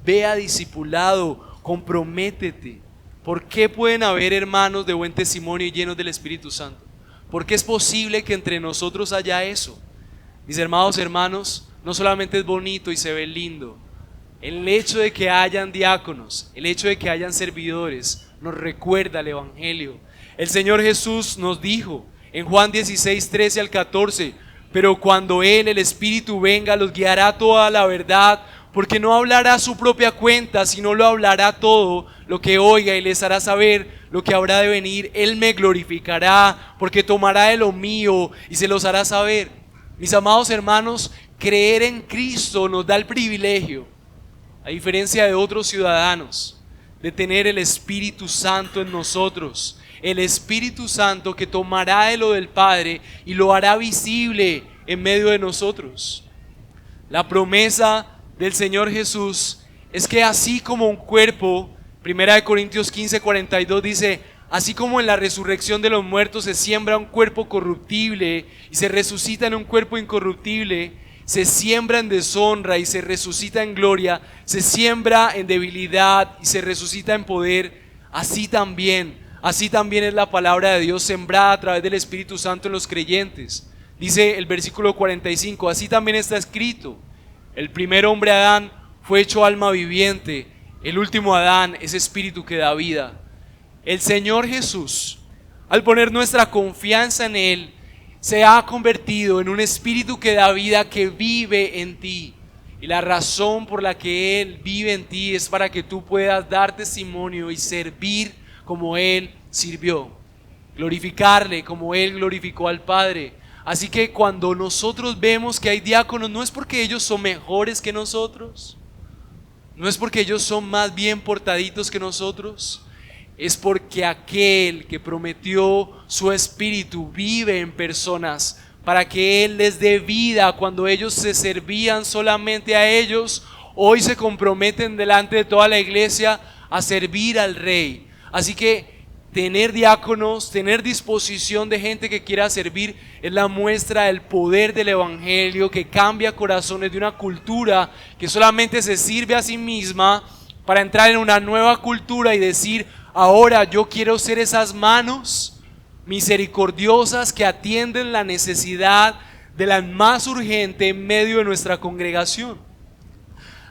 ve a discipulado, comprométete. ¿Por qué pueden haber hermanos de buen testimonio y llenos del Espíritu Santo? ¿Por qué es posible que entre nosotros haya eso? Mis hermanos, no solamente es bonito y se ve lindo. El hecho de que hayan diáconos, el hecho de que hayan servidores, nos recuerda el Evangelio. El Señor Jesús nos dijo en Juan 16, 13 al 14: pero cuando Él, el Espíritu, venga, los guiará toda la verdad, porque no hablará a su propia cuenta, sino lo hablará todo lo que oiga, y les hará saber lo que habrá de venir. Él me glorificará, porque tomará de lo mío y se los hará saber. Mis amados hermanos, creer en Cristo nos da el privilegio, a diferencia de otros ciudadanos, de tener el Espíritu Santo en nosotros. El Espíritu Santo que tomará de lo del Padre y lo hará visible en medio de nosotros. La promesa del Señor Jesús es que así como un cuerpo, 1 Corintios 15, 42 dice: así como en la resurrección de los muertos se siembra un cuerpo corruptible y se resucita en un cuerpo incorruptible, se siembra en deshonra y se resucita en gloria, se siembra en debilidad y se resucita en poder, así también es la palabra de Dios sembrada a través del Espíritu Santo en los creyentes. Dice el versículo 45: así también está escrito: el primer hombre Adán fue hecho alma viviente, el último Adán es espíritu que da vida. El Señor Jesús, al poner nuestra confianza en Él, se ha convertido en un espíritu que da vida, que vive en ti. Y la razón por la que Él vive en ti es para que tú puedas dar testimonio y servir como Él sirvió, glorificarle como Él glorificó al Padre. Así que cuando nosotros vemos que hay diáconos, no es porque ellos son mejores que nosotros, no es porque ellos son más bien portaditos que nosotros, es porque aquel que prometió su Espíritu vive en personas para que Él les dé vida. Cuando ellos se servían solamente a ellos, hoy se comprometen delante de toda la iglesia a servir al Rey. Así que tener diáconos, tener disposición de gente que quiera servir, es la muestra del poder del Evangelio que cambia corazones de una cultura que solamente se sirve a sí misma para entrar en una nueva cultura y decir: ahora yo quiero ser esas manos misericordiosas que atienden la necesidad de la más urgente en medio de nuestra congregación.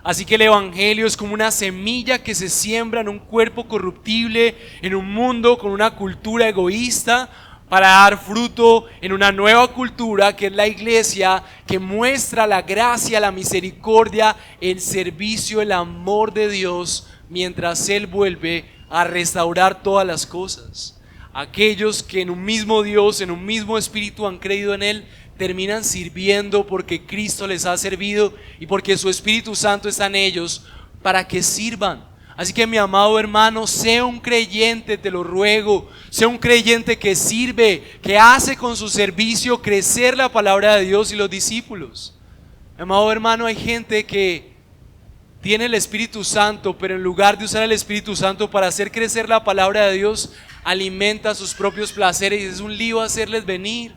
Así que el Evangelio es como una semilla que se siembra en un cuerpo corruptible, en un mundo con una cultura egoísta, para dar fruto en una nueva cultura que es la iglesia, que muestra la gracia, la misericordia, el servicio, el amor de Dios, mientras Él vuelve a restaurar todas las cosas. Aquellos que en un mismo Dios, en un mismo Espíritu han creído en Él, terminan sirviendo porque Cristo les ha servido y porque su Espíritu Santo está en ellos para que sirvan. Así que, mi amado hermano, sea un creyente, te lo ruego, sea un creyente que sirve, que hace con su servicio crecer la palabra de Dios y los discípulos. Mi amado hermano, hay gente que tiene el Espíritu Santo, pero en lugar de usar el Espíritu Santo para hacer crecer la palabra de Dios, alimenta sus propios placeres y es un lío hacerles venir.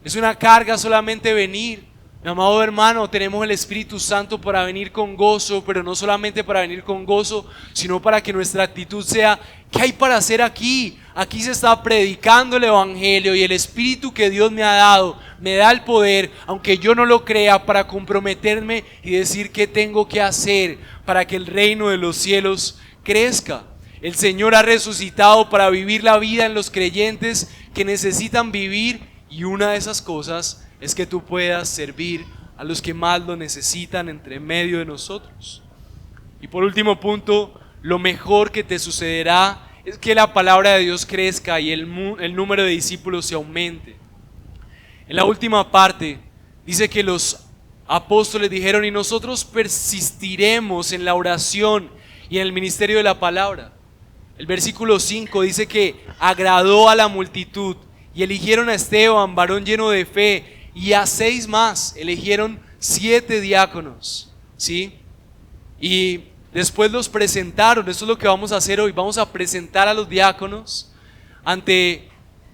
Es una carga solamente venir. Mi amado hermano, tenemos el Espíritu Santo para venir con gozo, pero no solamente para venir con gozo, sino para que nuestra actitud sea: ¿qué hay para hacer aquí? Aquí se está predicando el Evangelio y el Espíritu que Dios me ha dado me da el poder, aunque yo no lo crea, para comprometerme y decir qué tengo que hacer para que el reino de los cielos crezca. El Señor ha resucitado para vivir la vida en los creyentes que necesitan vivir. Y una de esas cosas es que tú puedas servir a los que más lo necesitan entre medio de nosotros. Y por último punto, lo mejor que te sucederá es que la palabra de Dios crezca y el número de discípulos se aumente. En la última parte dice que los apóstoles dijeron: y nosotros persistiremos en la oración y en el ministerio de la palabra. El versículo 5 dice que agradó a la multitud y eligieron a Esteban, varón lleno de fe, y a 6 más. Eligieron 7 diáconos, ¿sí? Y después los presentaron. Eso es lo que vamos a hacer hoy. Vamos a presentar a los diáconos ante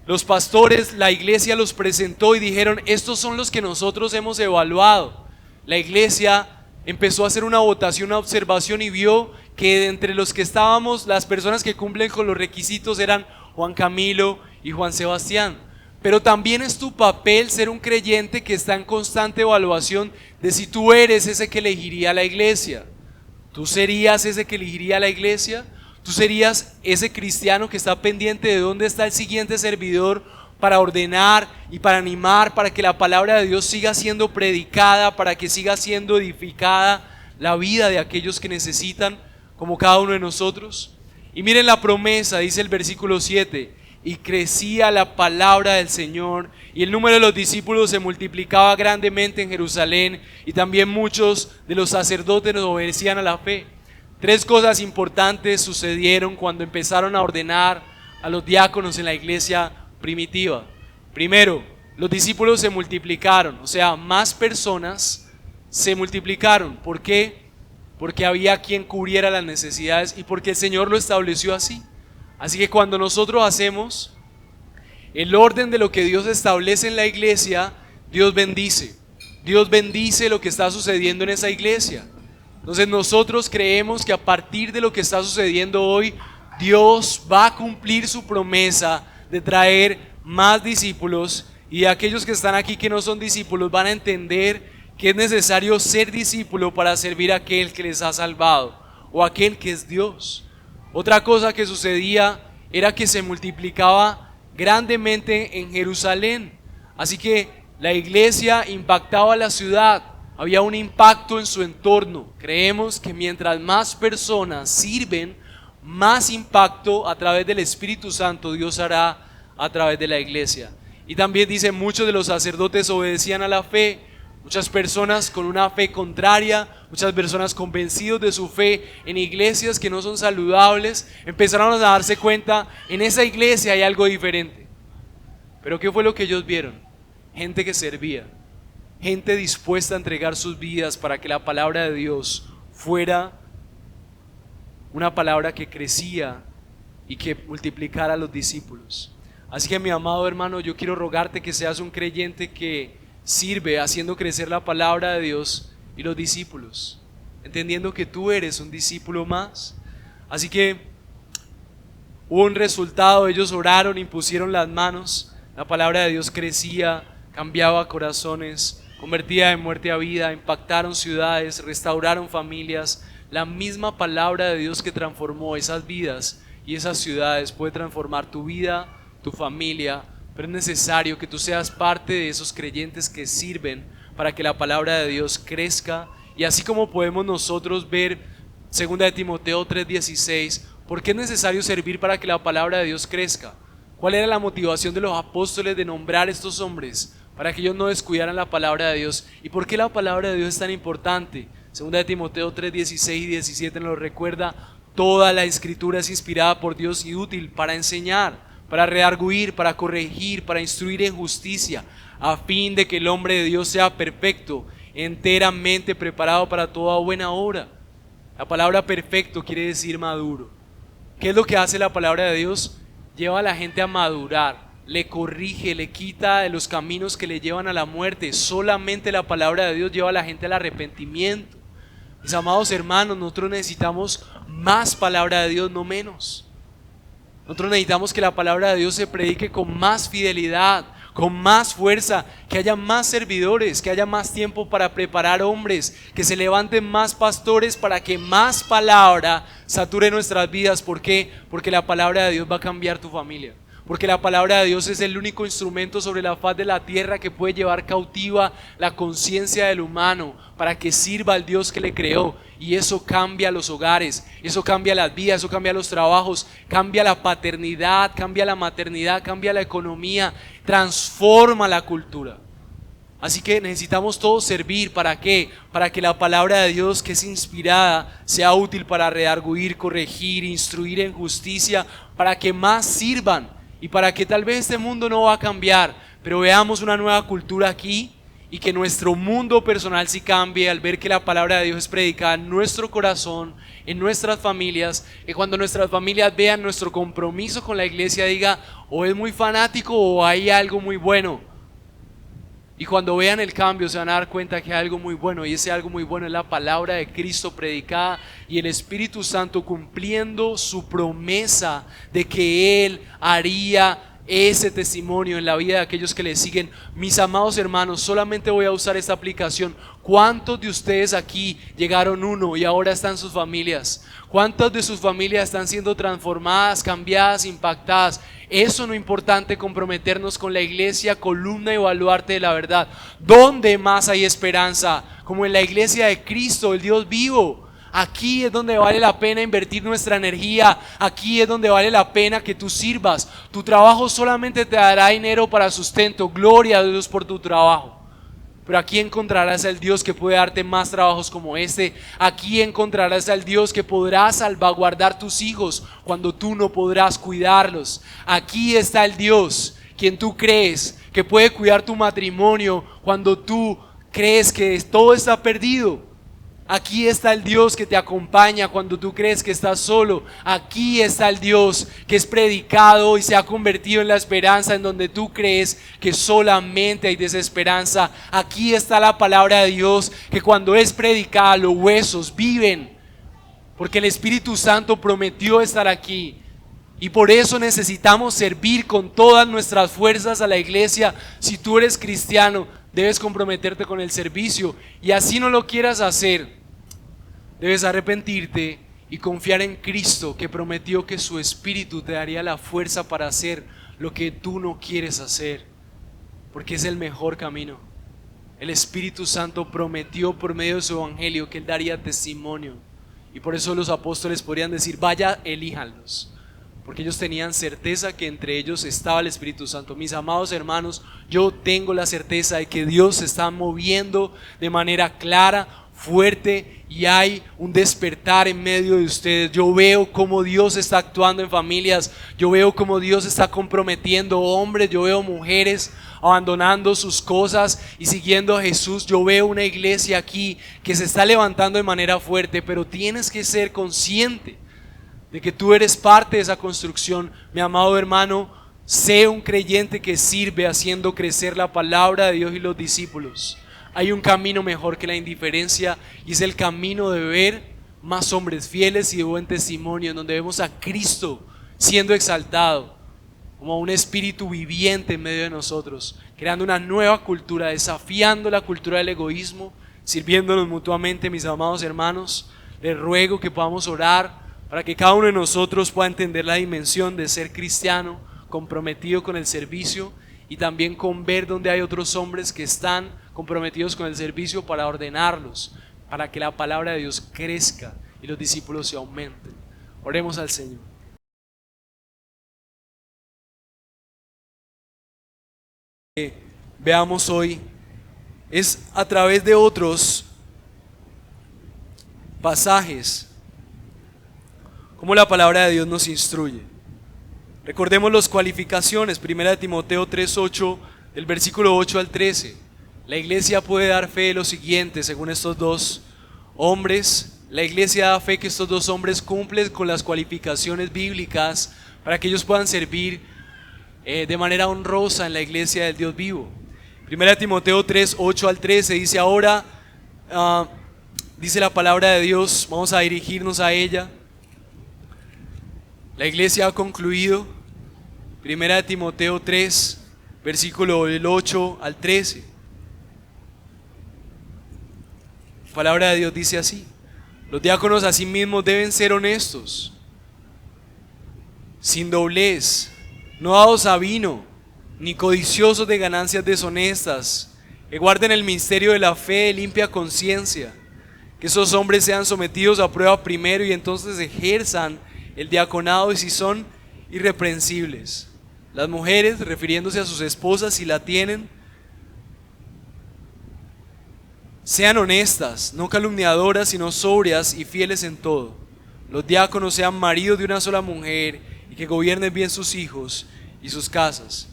los pastores. La iglesia los presentó y dijeron: estos son los que nosotros hemos evaluado. La iglesia empezó a hacer una votación, una observación, y vio que entre los que estábamos, las personas que cumplen con los requisitos eran Juan Camilo y Juan Sebastián. Pero también es tu papel ser un creyente que está en constante evaluación de si tú eres ese que elegiría la iglesia. ¿Tú serías ese que elegiría la iglesia? ¿Tú serías ese cristiano que está pendiente de dónde está el siguiente servidor para ordenar y para animar, para que la palabra de Dios siga siendo predicada, para que siga siendo edificada la vida de aquellos que necesitan, como cada uno de nosotros? Y miren la promesa, dice el versículo 7: y crecía la palabra del Señor, y el número de los discípulos se multiplicaba grandemente en Jerusalén, y también muchos de los sacerdotes obedecían a la fe. 3 cosas importantes sucedieron cuando empezaron a ordenar a los diáconos en la iglesia primitiva. Primero, los discípulos se multiplicaron, o sea, más personas se multiplicaron. ¿Por qué? Porque había quien cubriera las necesidades y porque el Señor lo estableció así. Así que cuando nosotros hacemos el orden de lo que Dios establece en la iglesia, Dios bendice. Dios bendice lo que está sucediendo en esa iglesia. Entonces nosotros creemos que a partir de lo que está sucediendo hoy, Dios va a cumplir su promesa de traer más discípulos, y aquellos que están aquí que no son discípulos van a entender que es necesario ser discípulo para servir a aquel que les ha salvado o aquel que es Dios. Otra cosa que sucedía era que se multiplicaba grandemente en Jerusalén. Así que la iglesia impactaba a la ciudad, había un impacto en su entorno. Creemos que mientras más personas sirven, más impacto a través del Espíritu Santo Dios hará a través de la iglesia. Y también dice: muchos de los sacerdotes obedecían a la fe. Muchas personas con una fe contraria, muchas personas convencidos de su fe en iglesias que no son saludables, empezaron a darse cuenta: en esa iglesia hay algo diferente. Pero ¿qué fue lo que ellos vieron? Gente que servía, gente dispuesta a entregar sus vidas para que la palabra de Dios fuera una palabra que crecía y que multiplicara a los discípulos. Así que mi amado hermano, yo quiero rogarte que seas un creyente que sirve haciendo crecer la palabra de Dios y los discípulos, entendiendo que tú eres un discípulo más. Así que hubo un resultado, ellos oraron, impusieron las manos, la palabra de Dios crecía, cambiaba corazones, convertía de muerte a vida, impactaron ciudades, restauraron familias. La misma palabra de Dios que transformó esas vidas y esas ciudades puede transformar tu vida, tu familia, pero es necesario que tú seas parte de esos creyentes que sirven para que la palabra de Dios crezca. Y así como podemos nosotros ver 2 de Timoteo 3:16, ¿por qué es necesario servir para que la palabra de Dios crezca? ¿Cuál era la motivación de los apóstoles de nombrar a estos hombres? Para que ellos no descuidaran la palabra de Dios. ¿Y por qué la palabra de Dios es tan importante? 2 de Timoteo 3:16 y 17 nos recuerda: toda la escritura es inspirada por Dios y útil para enseñar, para redarguir, para corregir, para instruir en justicia, a fin de que el hombre de Dios sea perfecto, enteramente preparado para toda buena obra. La palabra perfecto quiere decir maduro. ¿Qué es lo que hace la palabra de Dios? Lleva a la gente a madurar, le corrige, le quita de los caminos que le llevan a la muerte. Solamente la palabra de Dios lleva a la gente al arrepentimiento. Mis amados hermanos, nosotros necesitamos más palabra de Dios, no menos. Nosotros necesitamos que la palabra de Dios se predique con más fidelidad, con más fuerza, que haya más servidores, que haya más tiempo para preparar hombres, que se levanten más pastores para que más palabra sature nuestras vidas. ¿Por qué? Porque la palabra de Dios va a cambiar tu familia. Porque la palabra de Dios es el único instrumento sobre la faz de la tierra que puede llevar cautiva la conciencia del humano para que sirva al Dios que le creó. Y eso cambia los hogares, eso cambia las vidas, eso cambia los trabajos, cambia la paternidad, cambia la maternidad, cambia la economía, transforma la cultura. Así que necesitamos todos servir. ¿Para qué? Para que la palabra de Dios, que es inspirada, sea útil para redarguir, corregir, instruir en justicia, para que más sirvan. Y para que tal vez este mundo no va a cambiar, pero veamos una nueva cultura aquí y que nuestro mundo personal sí cambie al ver que la palabra de Dios es predicada en nuestro corazón, en nuestras familias, que cuando nuestras familias vean nuestro compromiso con la iglesia diga: o es muy fanático o hay algo muy bueno. Y cuando vean el cambio se van a dar cuenta que hay algo muy bueno, y ese algo muy bueno es la palabra de Cristo predicada y el Espíritu Santo cumpliendo su promesa de que Él haría ese testimonio en la vida de aquellos que le siguen. Mis amados hermanos, solamente voy a usar esta aplicación. ¿Cuántos de ustedes aquí llegaron uno y ahora están sus familias? ¿Cuántas de sus familias están siendo transformadas, cambiadas, impactadas? Eso no es importante, comprometernos con la iglesia, columna y baluarte de la verdad. ¿Dónde más hay esperanza? Como en la iglesia de Cristo, el Dios vivo. Aquí es donde vale la pena invertir nuestra energía. Aquí es donde vale la pena que tú sirvas. Tu trabajo solamente te dará dinero para sustento. Gloria a Dios por tu trabajo. Pero aquí encontrarás al Dios que puede darte más trabajos como este. Aquí encontrarás al Dios que podrá salvaguardar tus hijos cuando tú no podrás cuidarlos. Aquí está el Dios quien tú crees que puede cuidar tu matrimonio cuando tú crees que todo está perdido. Aquí está el Dios que te acompaña cuando tú crees que estás solo. Aquí está el Dios que es predicado y se ha convertido en la esperanza en donde tú crees que solamente hay desesperanza. Aquí está la palabra de Dios que cuando es predicada los huesos viven, porque el Espíritu Santo prometió estar aquí. Y por eso necesitamos servir con todas nuestras fuerzas a la iglesia. Si tú eres cristiano, debes comprometerte con el servicio, y así no lo quieras hacer, debes arrepentirte y confiar en Cristo, que prometió que su Espíritu te daría la fuerza para hacer lo que tú no quieres hacer, porque es el mejor camino. El Espíritu Santo prometió por medio de su evangelio que Él daría testimonio, y por eso los apóstoles podrían decir: vaya, elíjanlos, porque ellos tenían certeza que entre ellos estaba el Espíritu Santo. Mis amados hermanos, yo tengo la certeza de que Dios se está moviendo de manera clara, fuerte, y hay un despertar en medio de ustedes. Yo veo cómo Dios está actuando en familias, yo veo cómo Dios está comprometiendo hombres, yo veo mujeres abandonando sus cosas y siguiendo a Jesús. Yo veo una iglesia aquí que se está levantando de manera fuerte, pero tienes que ser consciente de que tú eres parte de esa construcción. Mi amado hermano, sé un creyente que sirve haciendo crecer la palabra de Dios y los discípulos. Hay un camino mejor que la indiferencia y es el camino de ver más hombres fieles y de buen testimonio, en donde vemos a Cristo siendo exaltado como un espíritu viviente en medio de nosotros, creando una nueva cultura, desafiando la cultura del egoísmo, sirviéndonos mutuamente. Mis amados hermanos, les ruego que podamos orar para que cada uno de nosotros pueda entender la dimensión de ser cristiano, comprometido con el servicio y también con ver donde hay otros hombres que están comprometidos con el servicio para ordenarlos, para que la palabra de Dios crezca y los discípulos se aumenten. Oremos al Señor. Veamos hoy es a través de otros pasajes cómo la palabra de Dios nos instruye. Recordemos las cualificaciones, 1 Timoteo 3:8, del versículo 8 al 13. La iglesia puede dar fe de lo siguiente, según estos dos hombres. La iglesia da fe que estos dos hombres cumplen con las cualificaciones bíblicas para que ellos puedan servir de manera honrosa en la iglesia del Dios vivo. 1 Timoteo 3:8 al 13 dice: ahora, dice la palabra de Dios, vamos a dirigirnos a ella. La iglesia ha concluido. 1 Timoteo 3, versículo del 8 al 13. La palabra de Dios dice así: los diáconos asimismo deben ser honestos, sin doblez, no dados a vino, ni codiciosos de ganancias deshonestas, que guarden el misterio de la fe de limpia conciencia, que esos hombres sean sometidos a prueba primero y entonces ejerzan el diaconado, y si son irreprensibles. Las mujeres, refiriéndose a sus esposas si la tienen, sean honestas, no calumniadoras, sino sobrias y fieles en todo. Los diáconos sean maridos de una sola mujer y que gobiernen bien sus hijos y sus casas,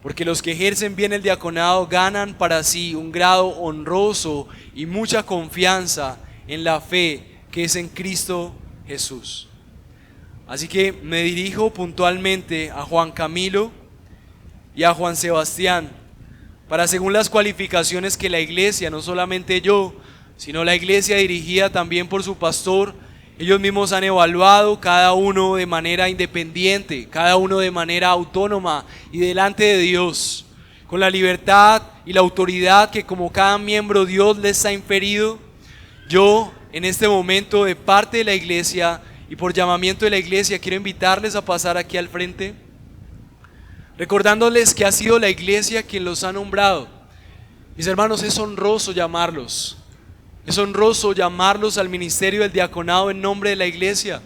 porque los que ejercen bien el diaconado ganan para sí un grado honroso y mucha confianza en la fe que es en Cristo Jesús. Así que me dirijo puntualmente a Juan Camilo y a Juan Sebastián, para, según las cualificaciones que la iglesia, no solamente yo, sino la iglesia dirigida también por su pastor, ellos mismos han evaluado, cada uno de manera independiente, cada uno de manera autónoma y delante de Dios, con la libertad y la autoridad que como cada miembro Dios les ha inferido. Yo en este momento, de parte de la iglesia y por llamamiento de la iglesia, quiero invitarles a pasar aquí al frente, recordándoles que ha sido la iglesia quien los ha nombrado. Mis hermanos, es honroso llamarlos. Es honroso llamarlos al ministerio del diaconado en nombre de la iglesia,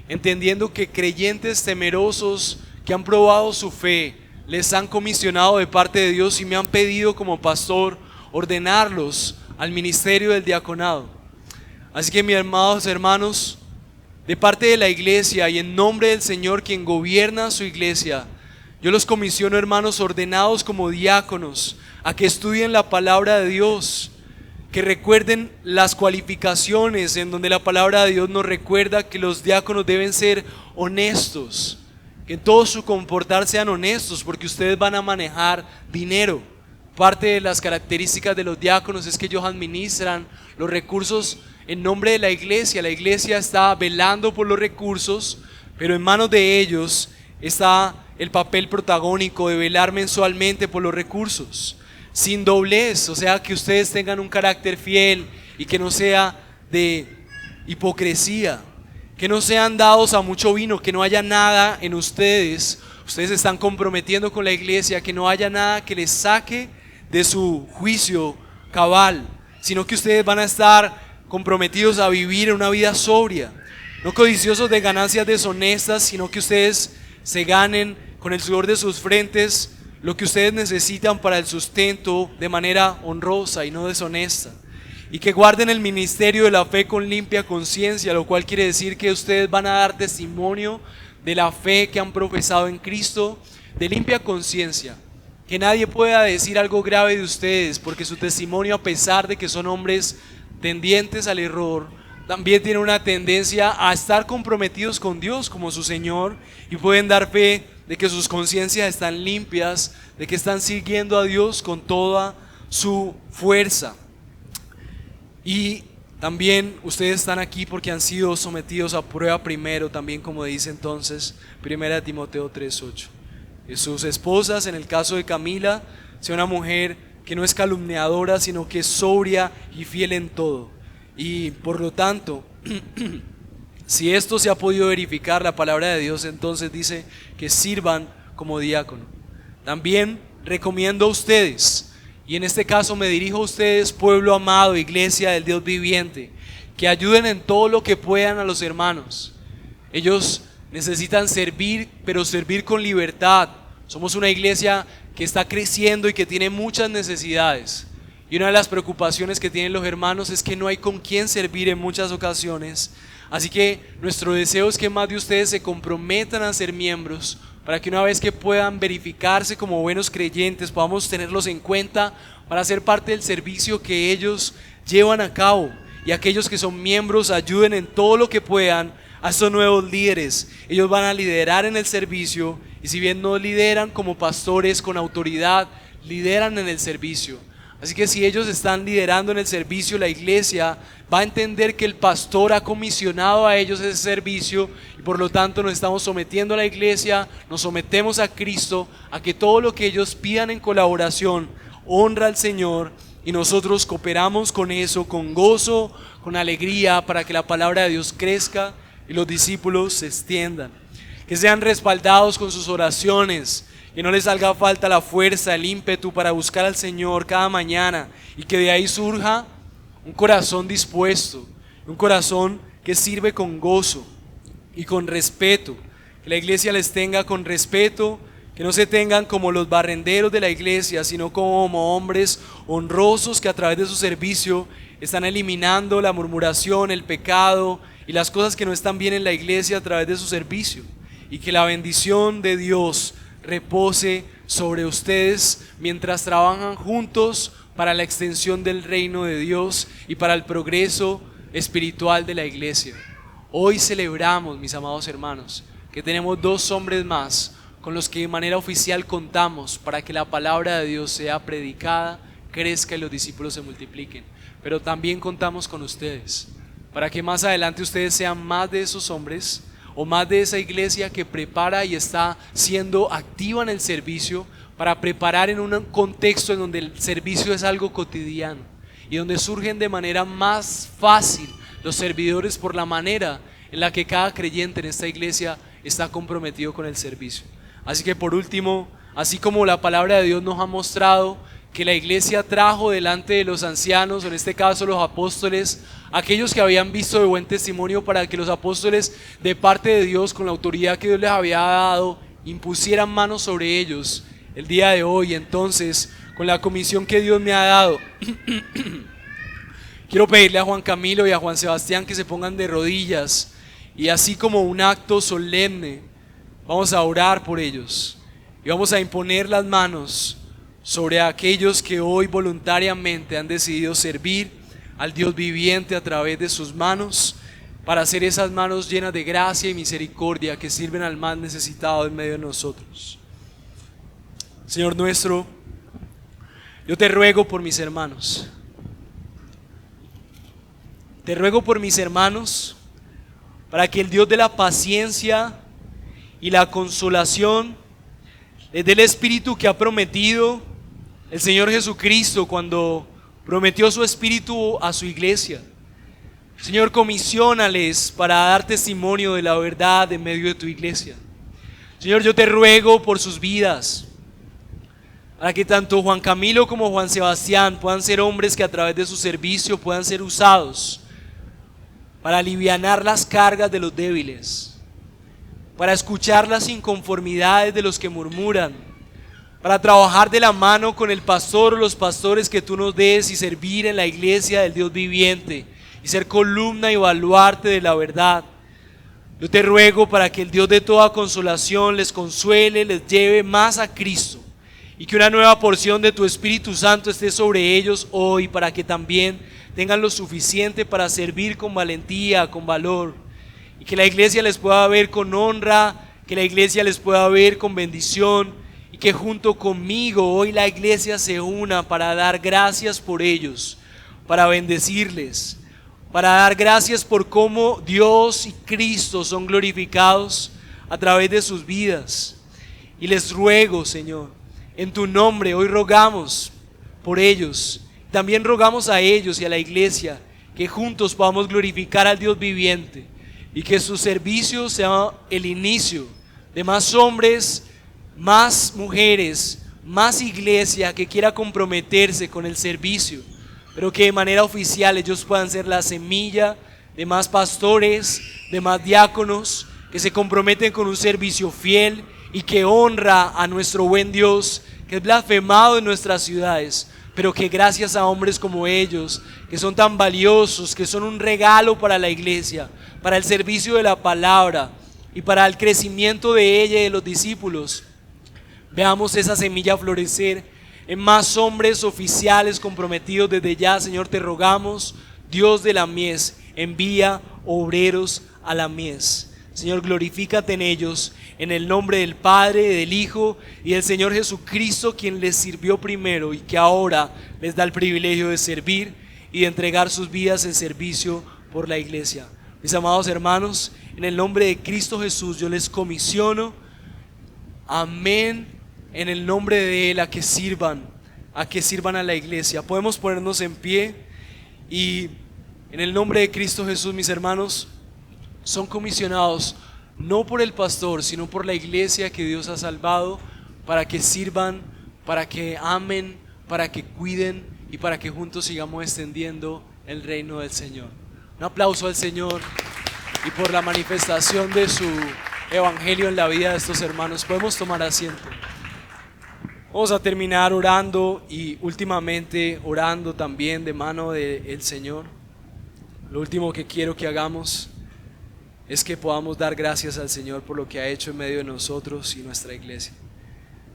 entendiendo que creyentes temerosos que han probado su fe les han comisionado de parte de Dios y me han pedido como pastor ordenarlos al ministerio del diaconado. Así que, mis amados hermanos, de parte de la iglesia y en nombre del Señor quien gobierna su iglesia, yo los comisiono, hermanos, ordenados como diáconos, a que estudien la palabra de Dios, que recuerden las cualificaciones en donde la palabra de Dios nos recuerda que los diáconos deben ser honestos, que en todo su comportar sean honestos, porque ustedes van a manejar dinero. Parte de las características de los diáconos es que ellos administran los recursos en nombre de la iglesia. La iglesia está velando por los recursos, pero en manos de ellos está el papel protagónico de velar mensualmente por los recursos, sin doblez, o sea, que ustedes tengan un carácter fiel y que no sea de hipocresía, que no sean dados a mucho vino, que no haya nada en ustedes. Ustedes están comprometiendo con la iglesia, que no haya nada que les saque de su juicio cabal, sino que ustedes van a estar comprometidos a vivir una vida sobria, no codiciosos de ganancias deshonestas, sino que ustedes se ganen con el sudor de sus frentes lo que ustedes necesitan para el sustento de manera honrosa y no deshonesta, y que guarden el ministerio de la fe con limpia conciencia, lo cual quiere decir que ustedes van a dar testimonio de la fe que han profesado en Cristo, de limpia conciencia, que nadie pueda decir algo grave de ustedes, porque su testimonio, a pesar de que son hombres tendientes al error, también tienen una tendencia a estar comprometidos con Dios como su Señor y pueden dar fe de que sus conciencias están limpias, de que están siguiendo a Dios con toda su fuerza. Y también ustedes están aquí porque han sido sometidos a prueba primero, también como dice entonces 1 Timoteo 3:8. Que sus esposas, en el caso de Camila, sea una mujer que no es calumniadora, sino que es sobria y fiel en todo. Y por lo tanto, si esto se ha podido verificar, la palabra de Dios entonces dice que sirvan como diácono. También recomiendo a ustedes, y en este caso me dirijo a ustedes, pueblo amado, iglesia del Dios viviente, que ayuden en todo lo que puedan a los hermanos. Ellos necesitan servir, pero servir con libertad. Somos una iglesia que está creciendo y que tiene muchas necesidades. Y una de las preocupaciones que tienen los hermanos es que no hay con quién servir en muchas ocasiones. Así que nuestro deseo es que más de ustedes se comprometan a ser miembros, para que una vez que puedan verificarse como buenos creyentes, podamos tenerlos en cuenta para ser parte del servicio que ellos llevan a cabo. Y aquellos que son miembros ayuden en todo lo que puedan a estos nuevos líderes. Ellos van a liderar en el servicio, y si bien no lideran como pastores con autoridad, lideran en el servicio. Así que si ellos están liderando en el servicio, la iglesia va a entender que el pastor ha comisionado a ellos ese servicio, y por lo tanto nos estamos sometiendo a la iglesia, nos sometemos a Cristo, a que todo lo que ellos pidan en colaboración honra al Señor, y nosotros cooperamos con eso, con gozo, con alegría, para que la palabra de Dios crezca y los discípulos se extiendan. Que sean respaldados con sus oraciones, que no les haga falta la fuerza, el ímpetu para buscar al Señor cada mañana, y que de ahí surja un corazón dispuesto, un corazón que sirve con gozo y con respeto. Que la iglesia les tenga con respeto, que no se tengan como los barrenderos de la iglesia, sino como hombres honrosos que a través de su servicio están eliminando la murmuración, el pecado y las cosas que no están bien en la iglesia a través de su servicio. Y que la bendición de Dios repose sobre ustedes mientras trabajan juntos para la extensión del reino de Dios y para el progreso espiritual de la iglesia. Hoy celebramos, mis amados hermanos, que tenemos 2 hombres más con los que de manera oficial contamos para que la palabra de Dios sea predicada, crezca y los discípulos se multipliquen. Pero también contamos con ustedes para que más adelante ustedes sean más de esos hombres, o más de esa iglesia que prepara y está siendo activa en el servicio, para preparar en un contexto en donde el servicio es algo cotidiano y donde surgen de manera más fácil los servidores por la manera en la que cada creyente en esta iglesia está comprometido con el servicio. Así que por último, así como la palabra de Dios nos ha mostrado que la iglesia trajo delante de los ancianos, en este caso los apóstoles, aquellos que habían visto de buen testimonio, para que los apóstoles de parte de Dios, con la autoridad que Dios les había dado, impusieran manos sobre ellos el día de hoy. Entonces, con la comisión que Dios me ha dado, quiero pedirle a Juan Camilo y a Juan Sebastián que se pongan de rodillas, y así como un acto solemne vamos a orar por ellos y vamos a imponer las manos sobre aquellos que hoy voluntariamente han decidido servir al Dios viviente a través de sus manos, para ser esas manos llenas de gracia y misericordia que sirven al más necesitado en medio de nosotros. Señor nuestro, yo te ruego por mis hermanos. Te ruego por mis hermanos, para que el Dios de la paciencia y la consolación les dé el Espíritu que ha prometido el Señor Jesucristo cuando prometió su Espíritu a su iglesia. Señor, comisionales para dar testimonio de la verdad en medio de tu iglesia. Señor, yo te ruego por sus vidas, para que tanto Juan Camilo como Juan Sebastián puedan ser hombres que a través de su servicio puedan ser usados para alivianar las cargas de los débiles, para escuchar las inconformidades de los que murmuran, para trabajar de la mano con el pastor o los pastores que tú nos des y servir en la iglesia del Dios viviente y ser columna y baluarte de la verdad. Yo te ruego para que el Dios de toda consolación les consuele, les lleve más a Cristo, y que una nueva porción de tu Espíritu Santo esté sobre ellos hoy, para que también tengan lo suficiente para servir con valentía, con valor, y que la iglesia les pueda ver con honra, que la iglesia les pueda ver con bendición, y que junto conmigo hoy la iglesia se una para dar gracias por ellos, para bendecirles, para dar gracias por cómo Dios y Cristo son glorificados a través de sus vidas. Y les ruego, Señor, en tu nombre hoy rogamos por ellos. También rogamos a ellos y a la iglesia que juntos podamos glorificar al Dios viviente y que su servicio sea el inicio de más hombres, más mujeres, más iglesia que quiera comprometerse con el servicio, pero que de manera oficial ellos puedan ser la semilla de más pastores, de más diáconos, que se comprometen con un servicio fiel y que honra a nuestro buen Dios, que es blasfemado en nuestras ciudades, pero que gracias a hombres como ellos, que son tan valiosos, que son un regalo para la iglesia, para el servicio de la palabra y para el crecimiento de ella y de los discípulos, veamos esa semilla florecer en más hombres oficiales comprometidos desde ya. Señor, te rogamos, Dios de la mies, envía obreros a la mies. Señor, glorifícate en ellos, en el nombre del Padre, del Hijo y del Señor Jesucristo, quien les sirvió primero y que ahora les da el privilegio de servir y de entregar sus vidas en servicio por la iglesia. Mis amados hermanos, en el nombre de Cristo Jesús yo les comisiono, amén, en el nombre de Él, a que sirvan a la iglesia. Podemos ponernos en pie y en el nombre de Cristo Jesús, mis hermanos, son comisionados no por el pastor, sino por la iglesia que Dios ha salvado, para que sirvan, para que amen, para que cuiden y para que juntos sigamos extendiendo el reino del Señor. Un aplauso al Señor y por la manifestación de su evangelio en la vida de estos hermanos. Podemos tomar asiento. Vamos a terminar orando y últimamente orando también de mano del Señor. Lo último que quiero que hagamos es que podamos dar gracias al Señor por lo que ha hecho en medio de nosotros y nuestra iglesia.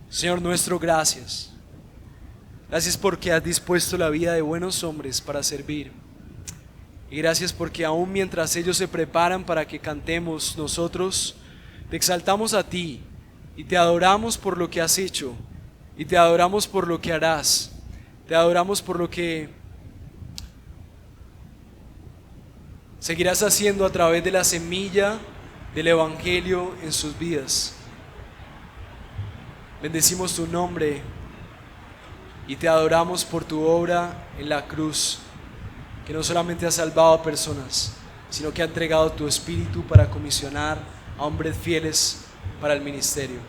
Señor nuestro, gracias. Gracias porque has dispuesto la vida de buenos hombres para servir. Y gracias porque aún mientras ellos se preparan para que cantemos, nosotros te exaltamos a ti y te adoramos por lo que has hecho y te adoramos por lo que harás. Te adoramos por lo que seguirás haciendo a través de la semilla del evangelio en sus vidas. Bendecimos tu nombre y te adoramos por tu obra en la cruz, que no solamente ha salvado a personas, sino que ha entregado tu espíritu para comisionar a hombres fieles para el ministerio.